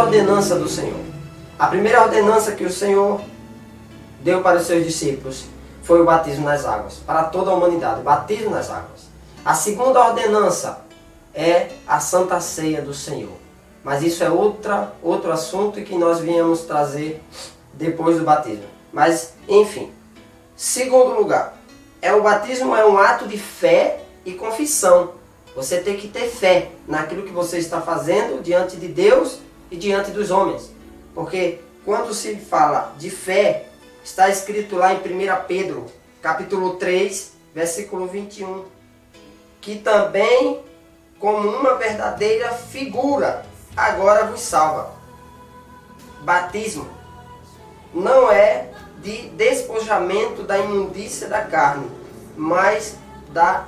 ordenanças do Senhor. A primeira ordenança que o Senhor deu para os seus discípulos foi o batismo nas águas, para toda a humanidade, o batismo nas águas. A segunda ordenança é a Santa Ceia do Senhor. Mas isso é outro assunto que nós viemos trazer depois do batismo. Mas, enfim. Segundo lugar, o batismo é um ato de fé e confissão. Você tem que ter fé naquilo que você está fazendo diante de Deus e diante dos homens. Porque quando se fala de fé, está escrito lá em 1 Pedro, capítulo 3, versículo 21, que também, como uma verdadeira figura, agora vos salva. Batismo não é de despojamento da imundícia da carne, mas da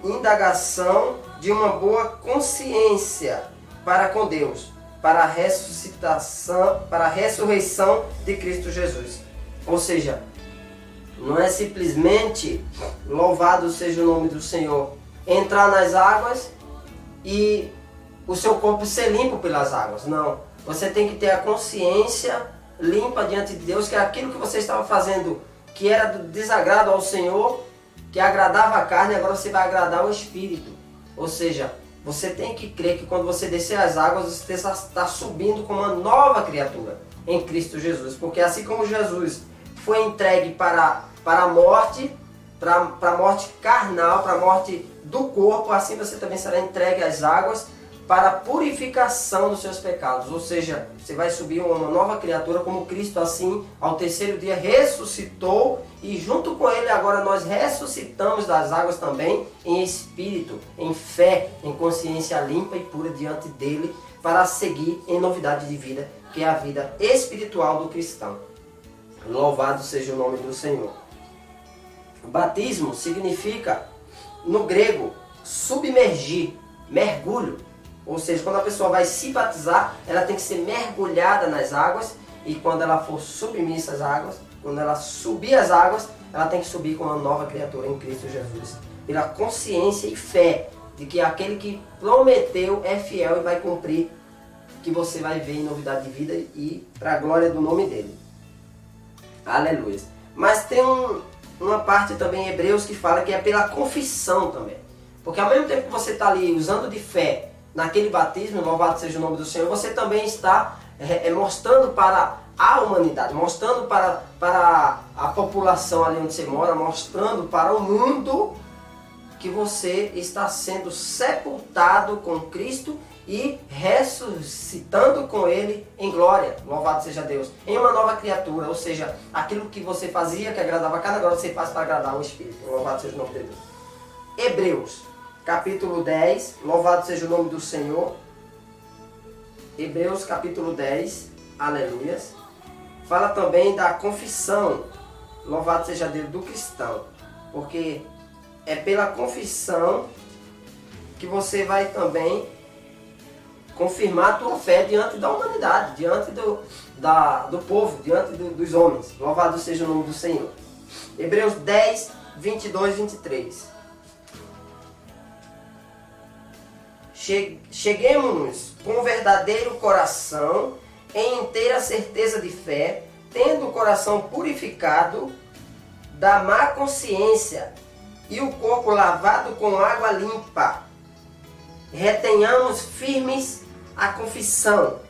indagação de uma boa consciência para com Deus, para a ressurreição de Cristo Jesus. Ou seja, não é simplesmente, louvado seja o nome do Senhor, entrar nas águas e o seu corpo ser limpo pelas águas. Não. Você tem que ter a consciência limpa diante de Deus, que é aquilo que você estava fazendo, que era do desagrado ao Senhor, que agradava a carne, agora você vai agradar o Espírito. Ou seja, você tem que crer que quando você descer as águas, você está subindo como uma nova criatura em Cristo Jesus. Porque assim como Jesus foi entregue para a morte, para a morte carnal, para a morte do corpo, assim você também será entregue às águas para a purificação dos seus pecados. Ou seja, você vai subir uma nova criatura, como Cristo assim, ao terceiro dia ressuscitou, e junto com Ele agora nós ressuscitamos das águas também, em espírito, em fé, em consciência limpa e pura diante dEle, para seguir em novidade de vida, que é a vida espiritual do cristão. Louvado seja o nome do Senhor. O batismo significa, no grego, submergir, mergulho. Ou seja, quando a pessoa vai se batizar, ela tem que ser mergulhada nas águas, e quando ela for submissa às águas, quando ela subir as águas, ela tem que subir com uma nova criatura em Cristo Jesus. Pela consciência e fé de que aquele que prometeu é fiel e vai cumprir, que você vai ver em novidade de vida e para a glória do nome dele. Aleluia. Mas tem uma parte também em Hebreus que fala que é pela confissão também. Porque ao mesmo tempo que você está ali usando de fé naquele batismo, louvado seja o nome do Senhor, você também está mostrando para a humanidade, mostrando para a população ali onde você mora, mostrando para o mundo que você está sendo sepultado com Cristo e ressuscitando com Ele em glória, louvado seja Deus, em uma nova criatura. Ou seja, aquilo que você fazia que agradava a carne, agora você faz para agradar o Espírito, louvado seja o nome de Deus. Hebreus capítulo 10, louvado seja o nome do Senhor. Hebreus capítulo 10, aleluias. Fala também da confissão, louvado seja Deus, do cristão. Porque é pela confissão que você vai também confirmar a tua fé diante da humanidade, diante do povo, diante dos homens. Louvado seja o nome do Senhor. Hebreus 10, 22, 23. Cheguemos-nos com verdadeiro coração, em inteira certeza de fé, tendo o coração purificado da má consciência e o corpo lavado com água limpa. Retenhamos firmes a confissão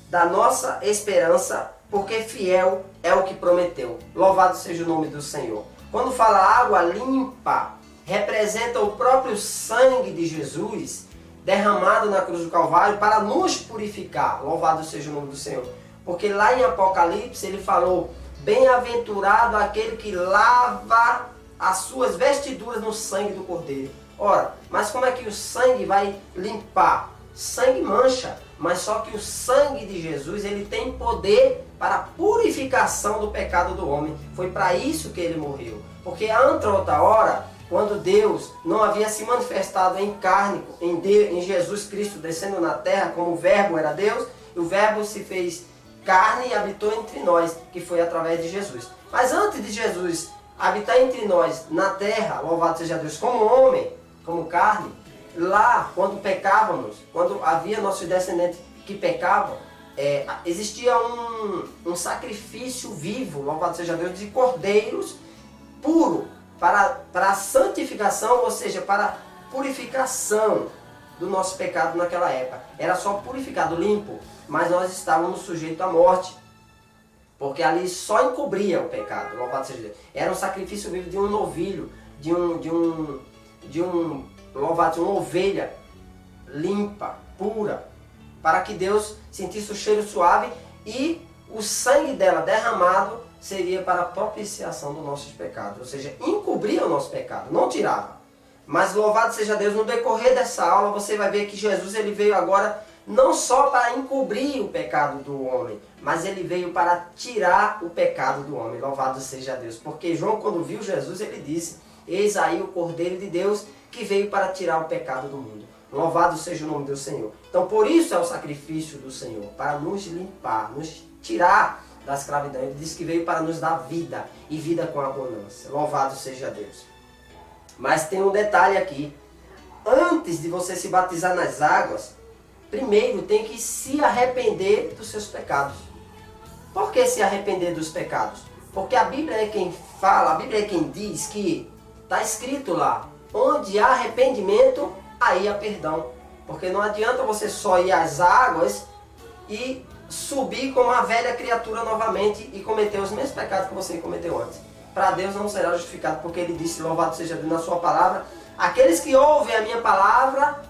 da nossa esperança, porque fiel é o que prometeu. Louvado seja o nome do Senhor. Quando fala água limpa, representa o próprio sangue de Jesus derramado na cruz do Calvário para nos purificar. Louvado seja o nome do Senhor. Porque lá em Apocalipse ele falou: bem-aventurado aquele que lava as suas vestiduras no sangue do Cordeiro. Ora, mas como é que o sangue vai limpar? Sangue mancha, mas só que o sangue de Jesus, ele tem poder para a purificação do pecado do homem. Foi para isso que ele morreu. Porque a outra hora, quando Deus não havia se manifestado em carne, em Jesus Cristo descendo na terra, como o Verbo era Deus, e o Verbo se fez carne e habitou entre nós, que foi através de Jesus. Mas antes de Jesus habitar entre nós na terra, louvado seja Deus, como homem, como carne, lá, quando pecávamos, quando havia nossos descendentes que pecavam, existia um sacrifício vivo, louvado seja Deus, de cordeiros puro para a santificação, ou seja, para a purificação do nosso pecado naquela época. Era só purificado, limpo, mas nós estávamos sujeitos à morte, porque ali só encobria o pecado, louvado seja Deus. Era um sacrifício vivo de um novilho, de uma ovelha limpa, pura, para que Deus sentisse o cheiro suave, e o sangue dela derramado seria para a propiciação dos nossos pecados, ou seja, encobria o nosso pecado, não tirava. Mas louvado seja Deus, no decorrer dessa aula você vai ver que Jesus ele veio agora não só para encobrir o pecado do homem, mas ele veio para tirar o pecado do homem. Louvado seja Deus, porque João, quando viu Jesus, ele disse: eis aí o Cordeiro de Deus que veio para tirar o pecado do mundo. Louvado seja o nome do Senhor. Então por isso é o sacrifício do Senhor, para nos limpar, nos tirar da escravidão. Ele disse que veio para nos dar vida, e vida com abundância. Louvado seja Deus. Mas tem um detalhe aqui. Antes de você se batizar nas águas, primeiro tem que se arrepender dos seus pecados. Por que se arrepender dos pecados? Porque a Bíblia é quem fala, a Bíblia é quem diz que está escrito lá: onde há arrependimento, aí há perdão. Porque não adianta você só ir às águas e subir como uma velha criatura novamente e cometer os mesmos pecados que você cometeu antes. Para Deus não será justificado, porque ele disse, louvado seja Deus, na sua palavra: aqueles que ouvem a minha palavra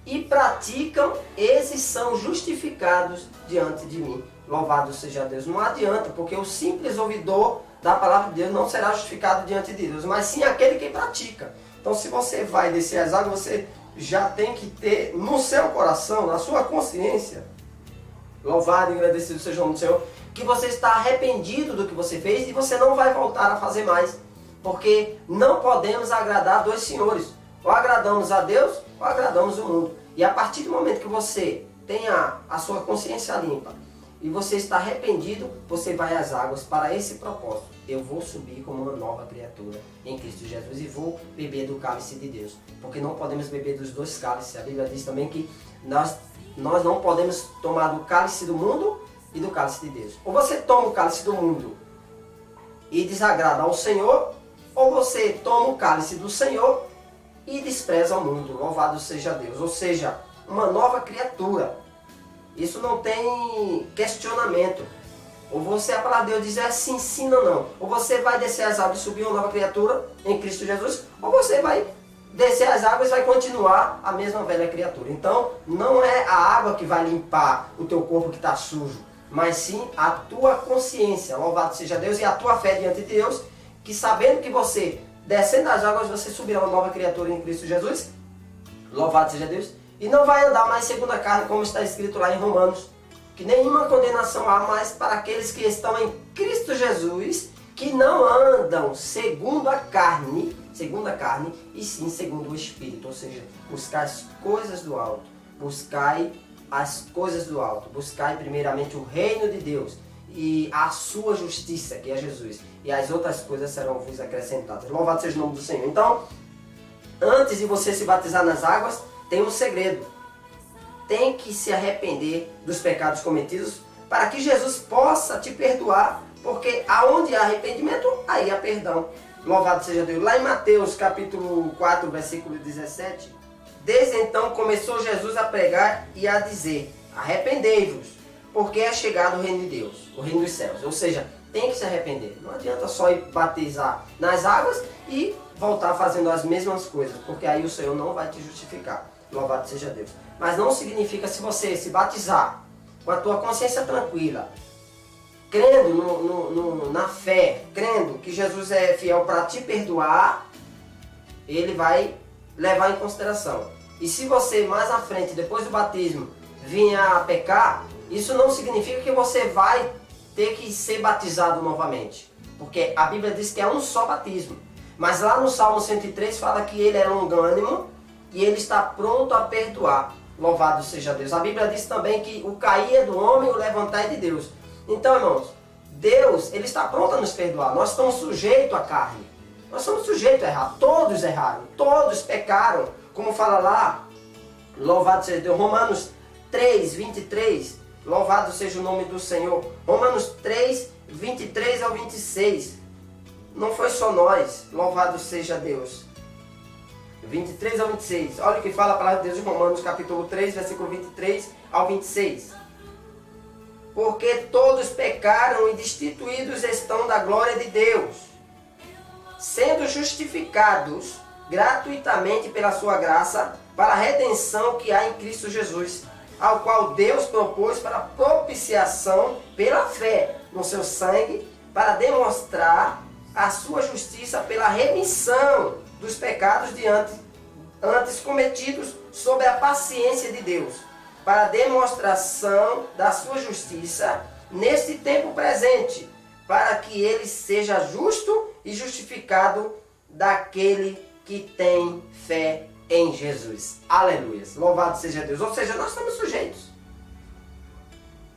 e praticam, esses são justificados diante de mim. Louvado seja Deus. Não adianta, porque o simples ouvidor da palavra de Deus não será justificado diante de Deus, mas sim aquele que pratica. Então se você vai descer as águas, você já tem que ter no seu coração, na sua consciência, louvado e agradecido seja o nome do Senhor, que você está arrependido do que você fez e você não vai voltar a fazer mais. Porque não podemos agradar dois senhores. Ou agradamos a Deus ou agradamos o mundo. E a partir do momento que você tenha a sua consciência limpa e você está arrependido, você vai às águas para esse propósito. Eu vou subir como uma nova criatura em Cristo Jesus e vou beber do cálice de Deus. Porque não podemos beber dos dois cálices. A Bíblia diz também que nós não podemos tomar do cálice do mundo e do cálice de Deus. Ou você toma o cálice do mundo e desagrada ao Senhor, ou você toma o cálice do Senhor e despreza o mundo. Louvado seja Deus. Ou seja, uma nova criatura. Isso não tem questionamento. Ou você, a palavra de Deus diz assim, sim ou não. Ou você vai descer as águas e subir uma nova criatura em Cristo Jesus, ou você vai descer as águas e vai continuar a mesma velha criatura. Então, não é a água que vai limpar o teu corpo que está sujo, mas sim a tua consciência. Louvado seja Deus, e a tua fé diante de Deus, que sabendo que você, descendo as águas, você subirá uma nova criatura em Cristo Jesus. Louvado seja Deus. E não vai andar mais segundo a carne, como está escrito lá em Romanos, que nenhuma condenação há mais para aqueles que estão em Cristo Jesus, que não andam segundo a carne, e sim segundo o Espírito. Ou seja, buscar as coisas do alto, buscai as coisas do alto, buscai primeiramente o reino de Deus e a sua justiça, que é Jesus, e as outras coisas serão vos acrescentadas. Louvado seja o nome do Senhor. Então, antes de você se batizar nas águas, tem um segredo. Tem que se arrepender dos pecados cometidos para que Jesus possa te perdoar, porque aonde há arrependimento, aí há perdão. Louvado seja Deus. Lá em Mateus capítulo 4, versículo 17, desde então começou Jesus a pregar e a dizer: arrependei-vos, porque é chegado o reino de Deus, o reino dos céus. Ou seja, tem que se arrepender. Não adianta só ir batizar nas águas e voltar fazendo as mesmas coisas, porque aí o Senhor não vai te justificar. Louvado seja Deus. Mas não significa, se você se batizar com a tua consciência tranquila, crendo na fé, crendo que Jesus é fiel para te perdoar, ele vai levar em consideração. E se você mais à frente, depois do batismo, vir a pecar, isso não significa que você vai ter que ser batizado novamente, porque a Bíblia diz que é um só batismo. Mas lá no Salmo 103 fala que ele é longânimo e ele está pronto a perdoar. Louvado seja Deus. A Bíblia diz também que o cair é do homem e o levantar é de Deus. Então, irmãos, Deus, ele está pronto a nos perdoar. Nós estamos sujeitos à carne. Nós somos sujeitos a errar. Todos erraram. Todos pecaram. Como fala lá, louvado seja Deus, Romanos 3, 23. Louvado seja o nome do Senhor. Romanos 3, 23 ao 26. Não foi só nós. Louvado seja Deus. 23 ao 26. Olha o que fala a palavra de Deus em Romanos capítulo 3, versículo 23 ao 26. Porque todos pecaram e destituídos estão da glória de Deus, sendo justificados gratuitamente pela sua graça, para a redenção que há em Cristo Jesus, ao qual Deus propôs para propiciação pela fé no seu sangue, para demonstrar a sua justiça pela remissão dos pecados antes cometidos sob a paciência de Deus, para a demonstração da sua justiça neste tempo presente, para que ele seja justo e justificado daquele que tem fé em Jesus. Aleluia. Louvado seja Deus. Ou seja, nós estamos sujeitos.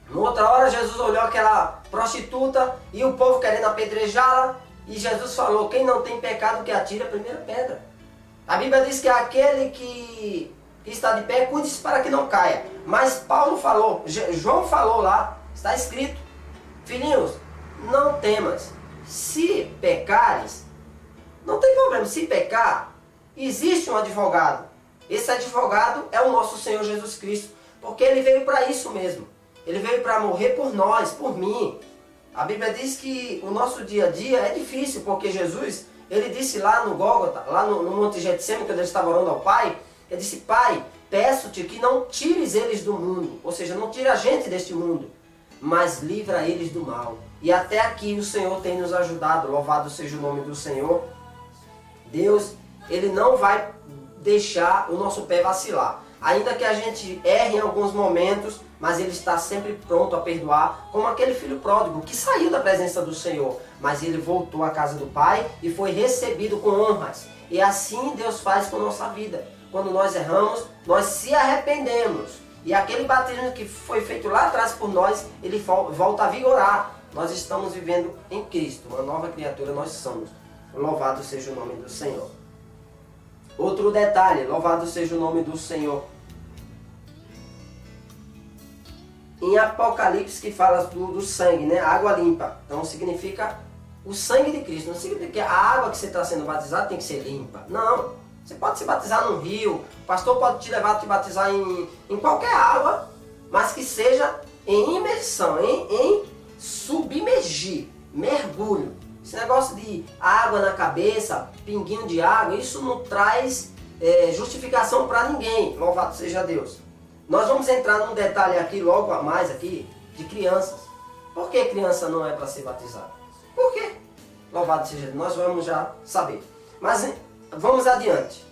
Numa outra hora, Jesus olhou aquela prostituta e o povo querendo apedrejá-la. E Jesus falou, quem não tem pecado que atire a primeira pedra. A Bíblia diz que aquele que está de pé, cuide-se para que não caia. Mas Paulo falou, João falou lá, está escrito, filhinhos, não temas. Se pecares, não tem problema. Se pecar, existe um advogado. Esse advogado é o nosso Senhor Jesus Cristo. Porque ele veio para isso mesmo. Ele veio para morrer por nós, por mim. A Bíblia diz que o nosso dia a dia é difícil, porque Jesus, ele disse lá no Gólgota, lá no Monte Getsêmani, quando ele estava orando ao Pai, ele disse, Pai, peço-te que não tires eles do mundo, ou seja, não tire a gente deste mundo, mas livra eles do mal. E até aqui o Senhor tem nos ajudado, louvado seja o nome do Senhor. Deus, ele não vai deixar o nosso pé vacilar. Ainda que a gente erre em alguns momentos, mas ele está sempre pronto a perdoar, como aquele filho pródigo que saiu da presença do Senhor, mas ele voltou à casa do Pai e foi recebido com honras. E assim Deus faz com a nossa vida. Quando nós erramos, nós se arrependemos. E aquele batismo que foi feito lá atrás por nós, ele volta a vigorar. Nós estamos vivendo em Cristo, uma nova criatura nós somos. Louvado seja o nome do Senhor. Outro detalhe, louvado seja o nome do Senhor. Em Apocalipse que fala do sangue, né? Água limpa. Então significa o sangue de Cristo. Não significa que a água que você está sendo batizado tem que ser limpa. Não. Você pode se batizar num rio. O pastor pode te levar a te batizar em qualquer água. Mas que seja em imersão, em submergir, mergulho. Esse negócio de água na cabeça, pinguinho de água, isso não traz justificação para ninguém. Louvado seja Deus. Nós vamos entrar num detalhe aqui, logo a mais aqui, de crianças. Por que criança não é para ser batizada? Por quê? Louvado seja Deus. Nós vamos já saber. Mas vamos adiante.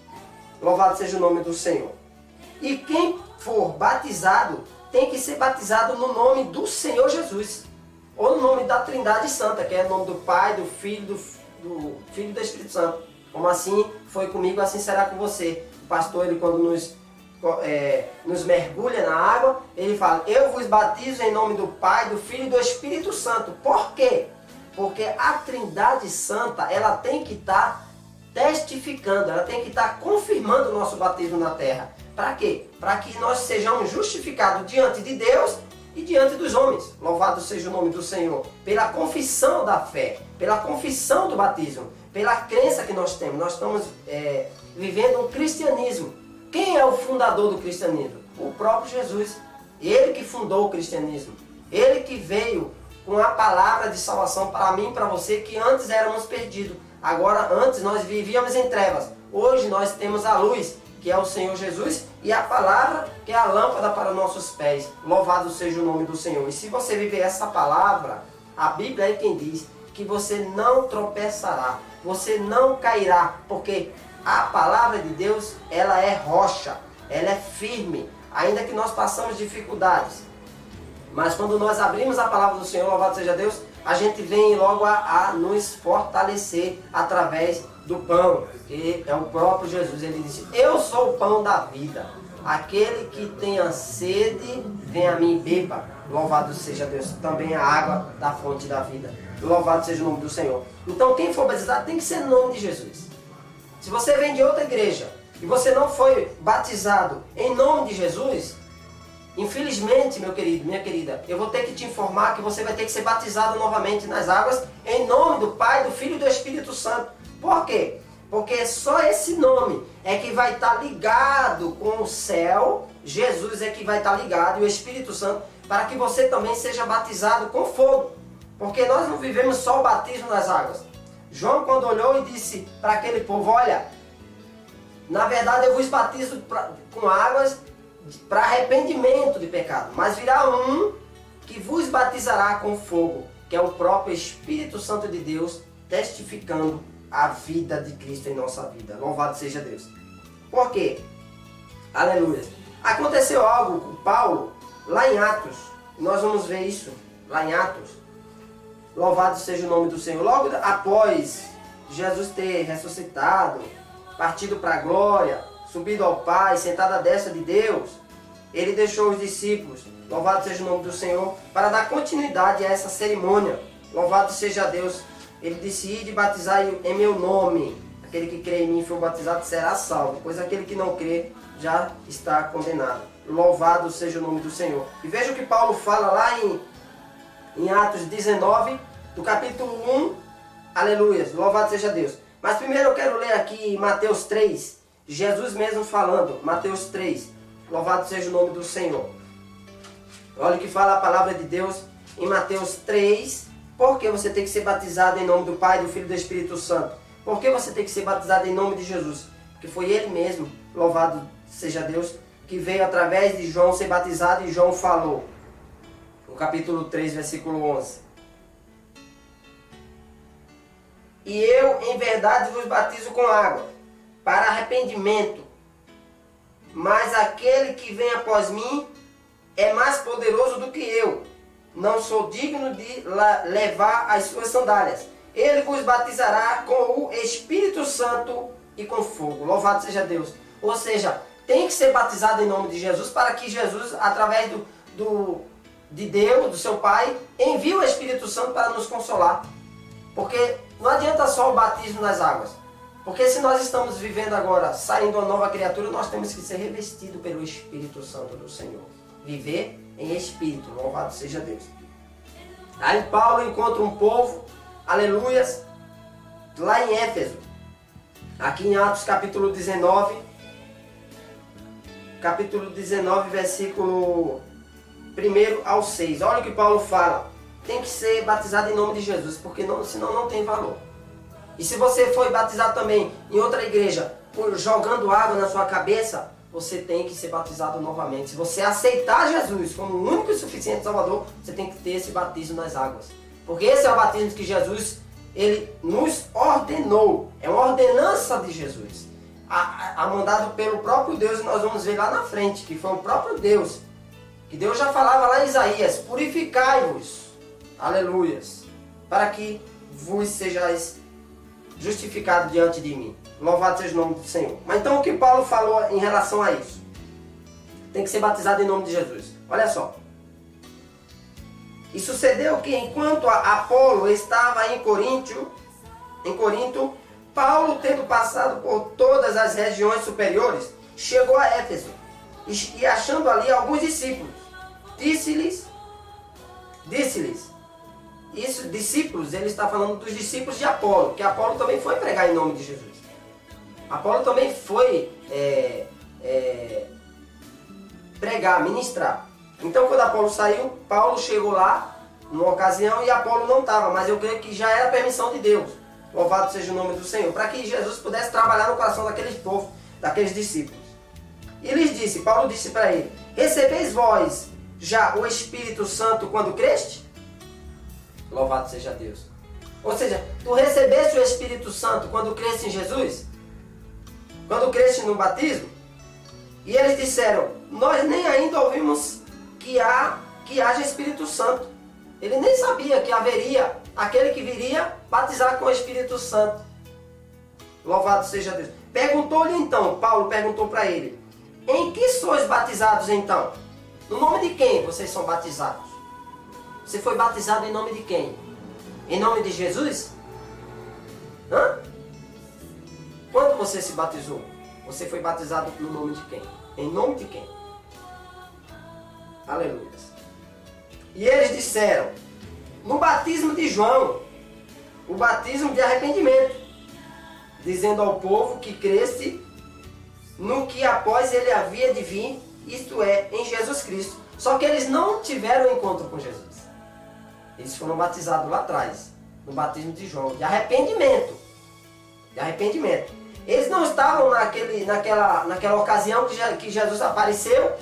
Louvado seja o nome do Senhor. E quem for batizado, tem que ser batizado no nome do Senhor Jesus. Ou no nome da Trindade Santa, que é o nome do Pai, do Filho, do Filho e do Espírito Santo. Como assim foi comigo, assim será com você. O pastor, ele quando nos mergulha na água, ele fala, eu vos batizo em nome do Pai, do Filho e do Espírito Santo. Por quê? Porque a Trindade Santa, ela tem que estar testificando, ela tem que estar confirmando o nosso batismo na terra. Para quê? Para que nós sejamos justificados diante de Deus e diante dos homens. Louvado seja o nome do Senhor. Pela confissão da fé, pela confissão do batismo, pela crença que nós temos. Nós estamos vivendo um cristianismo. Quem é o fundador do cristianismo? O próprio Jesus. Ele que fundou o cristianismo. Ele que veio com a palavra de salvação para mim e para você, que antes éramos perdidos. Agora, antes nós vivíamos em trevas. Hoje nós temos a luz, que é o Senhor Jesus, e a palavra, que é a lâmpada para nossos pés. Louvado seja o nome do Senhor. E se você viver essa palavra, a Bíblia é quem diz que você não tropeçará, você não cairá, porque a palavra de Deus, ela é rocha, ela é firme, ainda que nós passamos dificuldades. Mas quando nós abrimos a palavra do Senhor, louvado seja Deus, a gente vem logo a nos fortalecer através do pão, que é o próprio Jesus. Ele disse, eu sou o pão da vida. Aquele que tenha sede, venha a mim e beba. Louvado seja Deus. Também a água da fonte da vida. Louvado seja o nome do Senhor. Então quem for batizado tem que ser no nome de Jesus. Se você vem de outra igreja e você não foi batizado em nome de Jesus, Infelizmente, meu querido, minha querida, eu vou ter que te informar que você vai ter que ser batizado novamente nas águas em nome do Pai, do Filho e do Espírito Santo. Por quê? Porque só esse nome é que vai estar ligado com o céu, Jesus é que vai estar ligado, e o Espírito Santo, para que você também seja batizado com fogo. Porque nós não vivemos só o batismo nas águas. João, quando olhou e disse para aquele povo, olha, na verdade eu vos batizo com águas para arrependimento de pecado, mas virá um que vos batizará com fogo, que é o próprio Espírito Santo de Deus, testificando a vida de Cristo em nossa vida. Louvado seja Deus. Por quê? Aleluia. Aconteceu algo com Paulo lá em Atos. Nós vamos ver isso lá em Atos. Louvado seja o nome do Senhor. Logo após Jesus ter ressuscitado, partido para a glória, subido ao Pai, sentado à destra de Deus, ele deixou os discípulos, louvado seja o nome do Senhor, para dar continuidade a essa cerimônia. Louvado seja Deus. Ele disse, ide batizar em meu nome. Aquele que crê em mim e for batizado será salvo, pois aquele que não crê já está condenado. Louvado seja o nome do Senhor. E veja o que Paulo fala lá em Atos 19, do capítulo 1. Aleluia, louvado seja Deus. Mas primeiro eu quero ler aqui Mateus 3, Jesus mesmo falando, Mateus 3, louvado seja o nome do Senhor. Olha o que fala a palavra de Deus em Mateus 3, por que você tem que ser batizado em nome do Pai, do Filho e do Espírito Santo? Por que você tem que ser batizado em nome de Jesus? Porque foi Ele mesmo, louvado seja Deus, que veio através de João ser batizado e João falou. No capítulo 3, versículo 11. E eu, em verdade, vos batizo com água, para arrependimento. Mas aquele que vem após mim é mais poderoso do que eu. Não sou digno de levar as suas sandálias. Ele vos batizará com o Espírito Santo e com fogo. Louvado seja Deus. Ou seja, tem que ser batizado em nome de Jesus para que Jesus, através de Deus, do seu Pai, envie o Espírito Santo para nos consolar. Porque não adianta só o batismo nas águas. Porque se nós estamos vivendo agora, saindo uma nova criatura, nós temos que ser revestidos pelo Espírito Santo do Senhor. Viver em Espírito, louvado seja Deus. Aí Paulo encontra um povo, aleluias, lá em Éfeso. Aqui em Atos capítulo 19, versículo 1 ao 6. Olha o que Paulo fala. Tem que ser batizado em nome de Jesus, porque senão não tem valor. E se você foi batizado também em outra igreja, jogando água na sua cabeça, você tem que ser batizado novamente. Se você aceitar Jesus como o único e suficiente Salvador, você tem que ter esse batismo nas águas. Porque esse é o batismo que Jesus, Ele nos ordenou. É uma ordenança de Jesus. Mandado pelo próprio Deus, e nós vamos ver lá na frente, que foi o próprio Deus. Que Deus já falava lá em Isaías, purificai-vos, aleluias, para que vos sejais justificados diante de mim. Louvado seja o nome do Senhor. Mas então o que Paulo falou em relação a isso? Tem que ser batizado em nome de Jesus. Olha só. E sucedeu que enquanto Apolo estava em Corinto, Paulo, tendo passado por todas as regiões superiores, chegou a Éfeso. E achando ali alguns discípulos, disse-lhes, isso, discípulos, ele está falando dos discípulos de Apolo, que Apolo também foi pregar em nome de Jesus. Apolo também foi pregar, ministrar. Então quando Apolo saiu, Paulo chegou lá, numa ocasião, e Apolo não estava, mas eu creio que já era permissão de Deus. Louvado seja o nome do Senhor, para que Jesus pudesse trabalhar no coração daqueles povos, daqueles discípulos. E lhes disse, Paulo disse para ele, recebeis vós já o Espírito Santo quando creste? Louvado seja Deus. Ou seja, tu recebeste o Espírito Santo quando creste em Jesus? Quando creste no batismo? E eles disseram, nós nem ainda ouvimos que haja Espírito Santo. Ele nem sabia que haveria aquele que viria batizar com o Espírito Santo. Louvado seja Deus. Perguntou-lhe então, Paulo perguntou para ele, em que sois batizados então? No nome de quem vocês são batizados? Você foi batizado em nome de quem? Em nome de Jesus? Hã? Quando você se batizou? Você foi batizado no nome de quem? Em nome de quem? Aleluia. E eles disseram, no batismo de João, o batismo de arrependimento, dizendo ao povo que cresce no que após ele havia de vir, isto é, em Jesus Cristo. Só que eles não tiveram encontro com Jesus. Eles foram batizados lá atrás, no batismo de João, de arrependimento. De arrependimento. Eles não estavam naquela ocasião que Jesus apareceu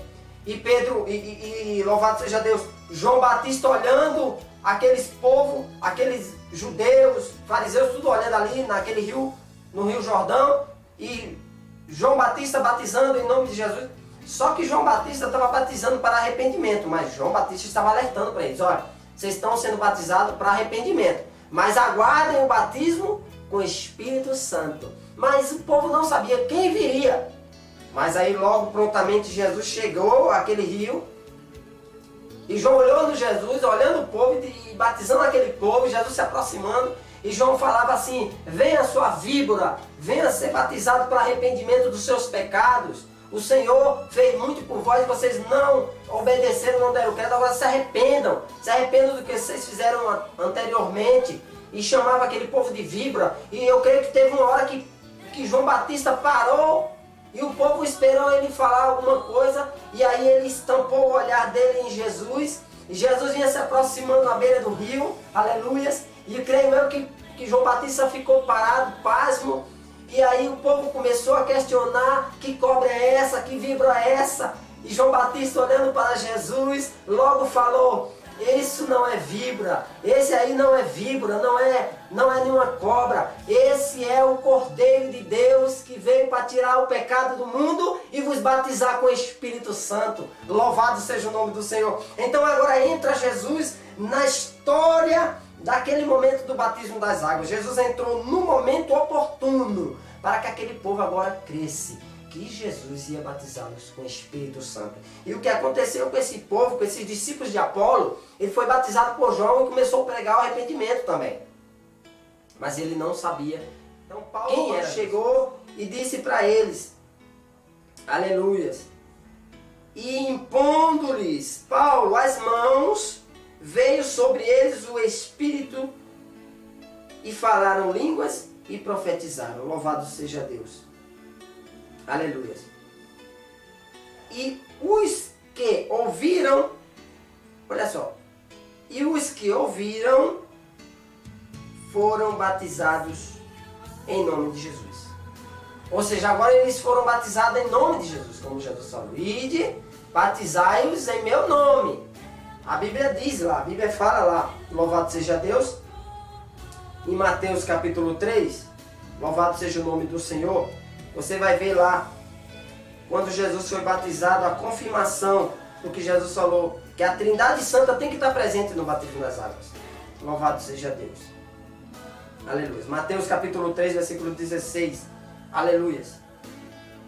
e Pedro, e louvado seja Deus, João Batista olhando aqueles povos, aqueles judeus, fariseus, tudo olhando ali naquele rio, no Rio Jordão, e João Batista batizando em nome de Jesus. Só que João Batista estava batizando para arrependimento, mas João Batista estava alertando para eles, olha, vocês estão sendo batizados para arrependimento, mas aguardem o batismo com o Espírito Santo. Mas o povo não sabia quem viria. Mas aí logo prontamente Jesus chegou àquele rio, e João olhou no Jesus, olhando o povo e batizando aquele povo, Jesus se aproximando, e João falava assim, venha sua víbora, venha ser batizado para arrependimento dos seus pecados. O Senhor fez muito por vós, vocês não obedeceram, não deram crédito, agora se arrependam do que vocês fizeram anteriormente. E chamava aquele povo de víbora, e eu creio que teve uma hora que João Batista parou, e o povo esperou ele falar alguma coisa, e aí ele estampou o olhar dele em Jesus, e Jesus vinha se aproximando à beira do rio, aleluias, e creio eu que João Batista ficou parado, pasmo, e aí o povo começou a questionar, que cobra é essa, que víbora é essa? E João Batista olhando para Jesus, logo falou, isso não é víbora, esse aí não é víbora, não é nenhuma cobra, esse é o Cordeiro de Deus que veio para tirar o pecado do mundo e vos batizar com o Espírito Santo. Louvado seja o nome do Senhor. Então agora entra Jesus na história daquele momento do batismo das águas. Jesus entrou no momento oportuno para que aquele povo agora cresce, que Jesus ia batizá-los com o Espírito Santo. E o que aconteceu com esse povo, com esses discípulos de Apolo, ele foi batizado por João e começou a pregar o arrependimento também. Mas ele não sabia. Então Paulo quem era? Chegou e disse para eles, aleluias, e impondo-lhes Paulo as mãos, veio sobre eles o Espírito e falaram línguas e profetizaram. Louvado seja Deus. Aleluia. E os que ouviram, olha só, e os que ouviram foram batizados em nome de Jesus. Ou seja, agora eles foram batizados em nome de Jesus, como Jesus falou. Ide, batizai-os em meu nome. A Bíblia diz lá, a Bíblia fala lá, louvado seja Deus, em Mateus capítulo 3, louvado seja o nome do Senhor. Você vai ver lá, quando Jesus foi batizado, a confirmação do que Jesus falou, que a Trindade Santa tem que estar presente no batismo das águas. Louvado seja Deus. Aleluia. Mateus capítulo 3, versículo 16. Aleluia.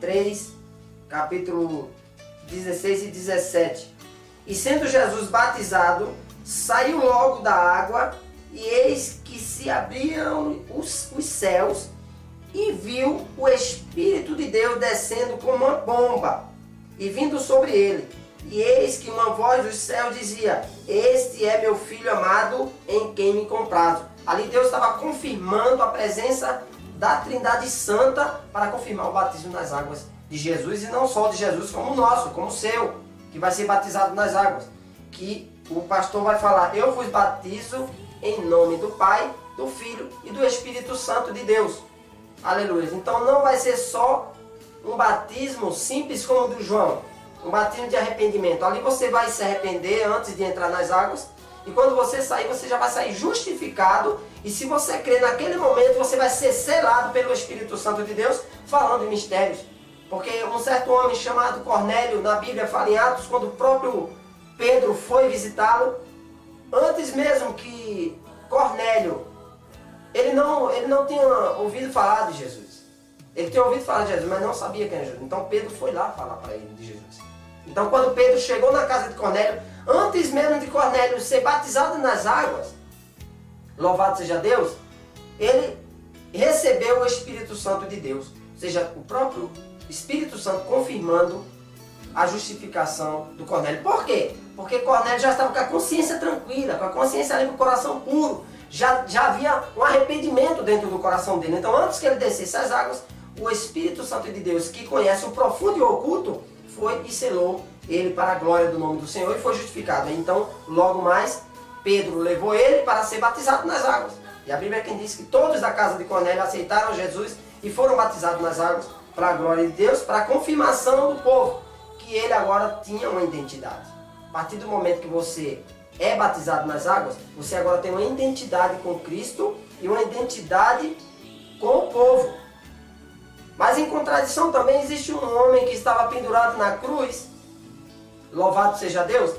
3, capítulo 16 e 17. E sendo Jesus batizado, saiu logo da água, e eis que se abriram os céus, e viu o Espírito de Deus descendo como uma pomba e vindo sobre ele. E eis que uma voz do céu dizia, este é meu Filho amado, em quem me comprazo. Ali Deus estava confirmando a presença da Trindade Santa para confirmar o batismo nas águas de Jesus, e não só de Jesus, como o nosso, como o seu, que vai ser batizado nas águas. Que o pastor vai falar, eu vos batizo em nome do Pai, do Filho e do Espírito Santo de Deus. Aleluia. Então não vai ser só um batismo simples como o do João, um batismo de arrependimento. Ali você vai se arrepender antes de entrar nas águas, e quando você sair, você já vai sair justificado, e se você crer naquele momento, você vai ser selado pelo Espírito Santo de Deus, falando em mistérios. Porque um certo homem chamado Cornélio, na Bíblia fala em Atos, quando o próprio Pedro foi visitá-lo, antes mesmo que Cornélio, ele não tinha ouvido falar de Jesus. Ele tinha ouvido falar de Jesus, mas não sabia quem era Jesus. Então Pedro foi lá falar para ele de Jesus. Então quando Pedro chegou na casa de Cornélio, antes mesmo de Cornélio ser batizado nas águas, louvado seja Deus, ele recebeu o Espírito Santo de Deus. Ou seja, o próprio Espírito Santo confirmando a justificação do Cornélio. Por quê? Porque Cornélio já estava com a consciência tranquila, com a consciência limpa, com o coração puro. Já havia um arrependimento dentro do coração dele. Então, antes que ele descesse as águas, o Espírito Santo de Deus, que conhece o profundo e o oculto, foi e selou ele para a glória do nome do Senhor e foi justificado. Então, logo mais, Pedro levou ele para ser batizado nas águas. E a Bíblia é quem diz que todos da casa de Cornélio aceitaram Jesus e foram batizados nas águas para a glória de Deus, para a confirmação do povo, que ele agora tinha uma identidade. A partir do momento que você é batizado nas águas, você agora tem uma identidade com Cristo e uma identidade com o povo. Mas em contradição também existe um homem que estava pendurado na cruz, louvado seja Deus,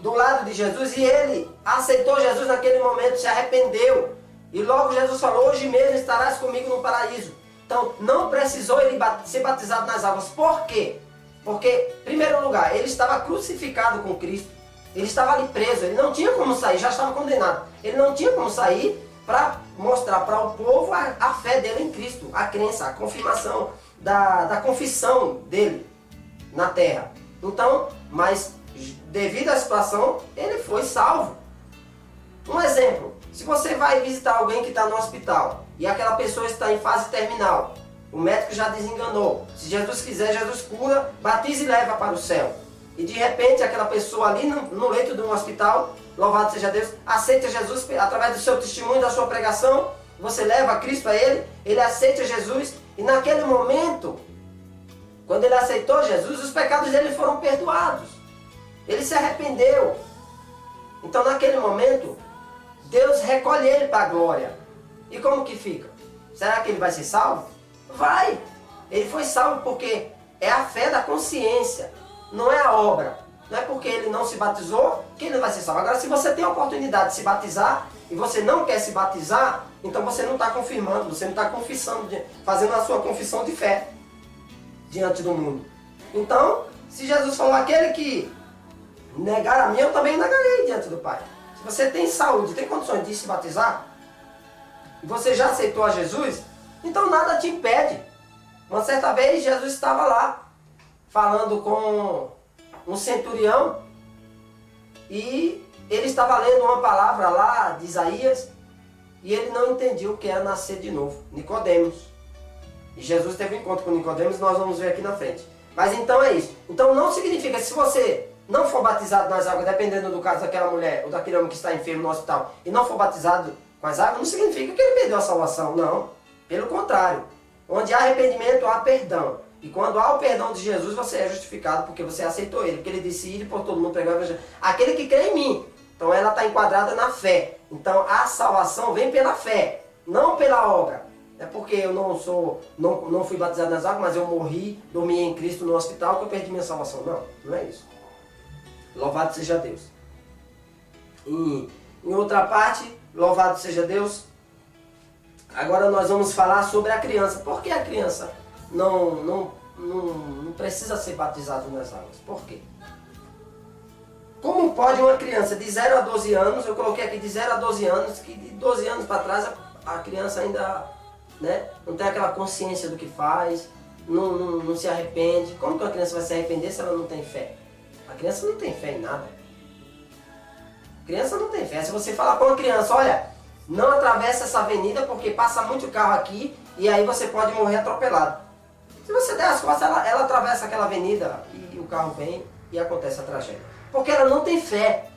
do lado de Jesus, e ele aceitou Jesus naquele momento, se arrependeu. E logo Jesus falou: hoje mesmo estarás comigo no paraíso. Então não precisou ele ser batizado nas águas. Por quê? Porque, em primeiro lugar, ele estava crucificado com Cristo. Ele estava ali preso, ele não tinha como sair, já estava condenado. Ele não tinha como sair para mostrar para o povo a fé dele em Cristo, a crença, a confirmação da confissão dele na terra. Então, mas devido à situação, ele foi salvo. Um exemplo: se você vai visitar alguém que está no hospital e aquela pessoa está em fase terminal, o médico já desenganou. Se Jesus quiser, Jesus cura, batiza e leva para o céu. E de repente aquela pessoa ali no leito de um hospital, louvado seja Deus, aceita Jesus através do seu testemunho, da sua pregação. Você leva Cristo a ele aceita Jesus. E naquele momento, quando ele aceitou Jesus, os pecados dele foram perdoados. Ele se arrependeu. Então naquele momento, Deus recolhe ele para a glória. E como que fica? Será que ele vai ser salvo? Vai! Ele foi salvo porque é a fé da consciência, não é a obra. Não é porque ele não se batizou que ele não vai ser salvo. Agora, se você tem a oportunidade de se batizar e você não quer se batizar, então você não está confirmando, você não está confessando, fazendo a sua confissão de fé diante do mundo. Então, se Jesus falou: aquele que negar a mim, eu também negarei diante do Pai. Se você tem saúde, tem condições de se batizar, e você já aceitou a Jesus, então nada te impede. Uma certa vez Jesus estava lá falando com um centurião e ele estava lendo uma palavra lá de Isaías e ele não entendia o que era nascer de novo. Nicodemos. E Jesus teve um encontro com Nicodemos, nós vamos ver aqui na frente. Mas então é isso. Então não significa que se você não for batizado nas águas, dependendo do caso daquela mulher ou daquele homem que está enfermo no hospital, e não for batizado com as águas, não significa que ele perdeu a salvação, não. Pelo contrário, onde há arrependimento, há perdão. E quando há o perdão de Jesus, você é justificado porque você aceitou ele. Porque ele disse: ir por todo mundo pregar o evangelho. Aquele que crê em mim. Então ela está enquadrada na fé. Então a salvação vem pela fé, não pela obra. Não é porque eu não fui batizado nas águas, mas eu morri, dormi em Cristo no hospital, que eu perdi minha salvação. Não, não é isso. Louvado seja Deus. E em outra parte, louvado seja Deus. Agora nós vamos falar sobre a criança. Por que a criança não precisa ser batizada nas águas? Por quê? Como pode uma criança de 0 a 12 anos, eu coloquei aqui de 0 a 12 anos, que de 12 anos para trás a criança ainda, né, não tem aquela consciência do que faz, não se arrepende. Como que uma criança vai se arrepender se ela não tem fé? A criança não tem fé em nada. A criança não tem fé. Se você falar com uma criança: olha, não atravessa essa avenida porque passa muito carro aqui e aí você pode morrer atropelado. Se você der as costas, ela atravessa aquela avenida e o carro vem e acontece a tragédia. Porque ela não tem fé.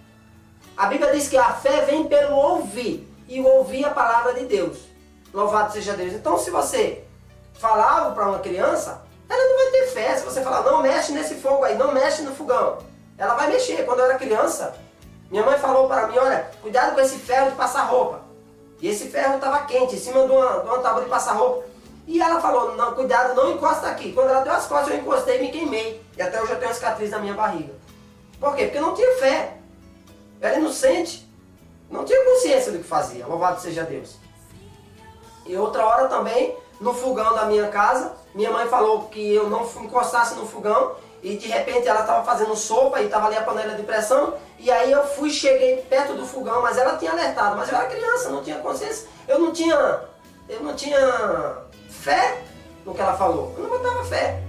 A Bíblia diz que a fé vem pelo ouvir, e o ouvir a palavra de Deus. Louvado seja Deus. Então, se você falar algo para uma criança, ela não vai ter fé. Se você falar: não mexe nesse fogo aí, não mexe no fogão, ela vai mexer. Quando eu era criança, minha mãe falou para mim: olha, cuidado com esse ferro de passar roupa. E esse ferro estava quente, em cima de uma tábua de passar roupa. E ela falou: não, cuidado, não encosta aqui. Quando ela deu as costas, eu encostei e me queimei. E até hoje eu tenho uma cicatriz na minha barriga. Por quê? Porque eu não tinha fé. Eu era inocente. Não tinha consciência do que fazia. Louvado seja Deus. E outra hora também, no fogão da minha casa, minha mãe falou que eu não encostasse no fogão. E de repente ela estava fazendo sopa e estava ali a panela de pressão. E aí eu cheguei perto do fogão, mas ela tinha alertado. Mas eu era criança, não tinha consciência. Eu não tinha fé no que ela falou. Eu não botava fé.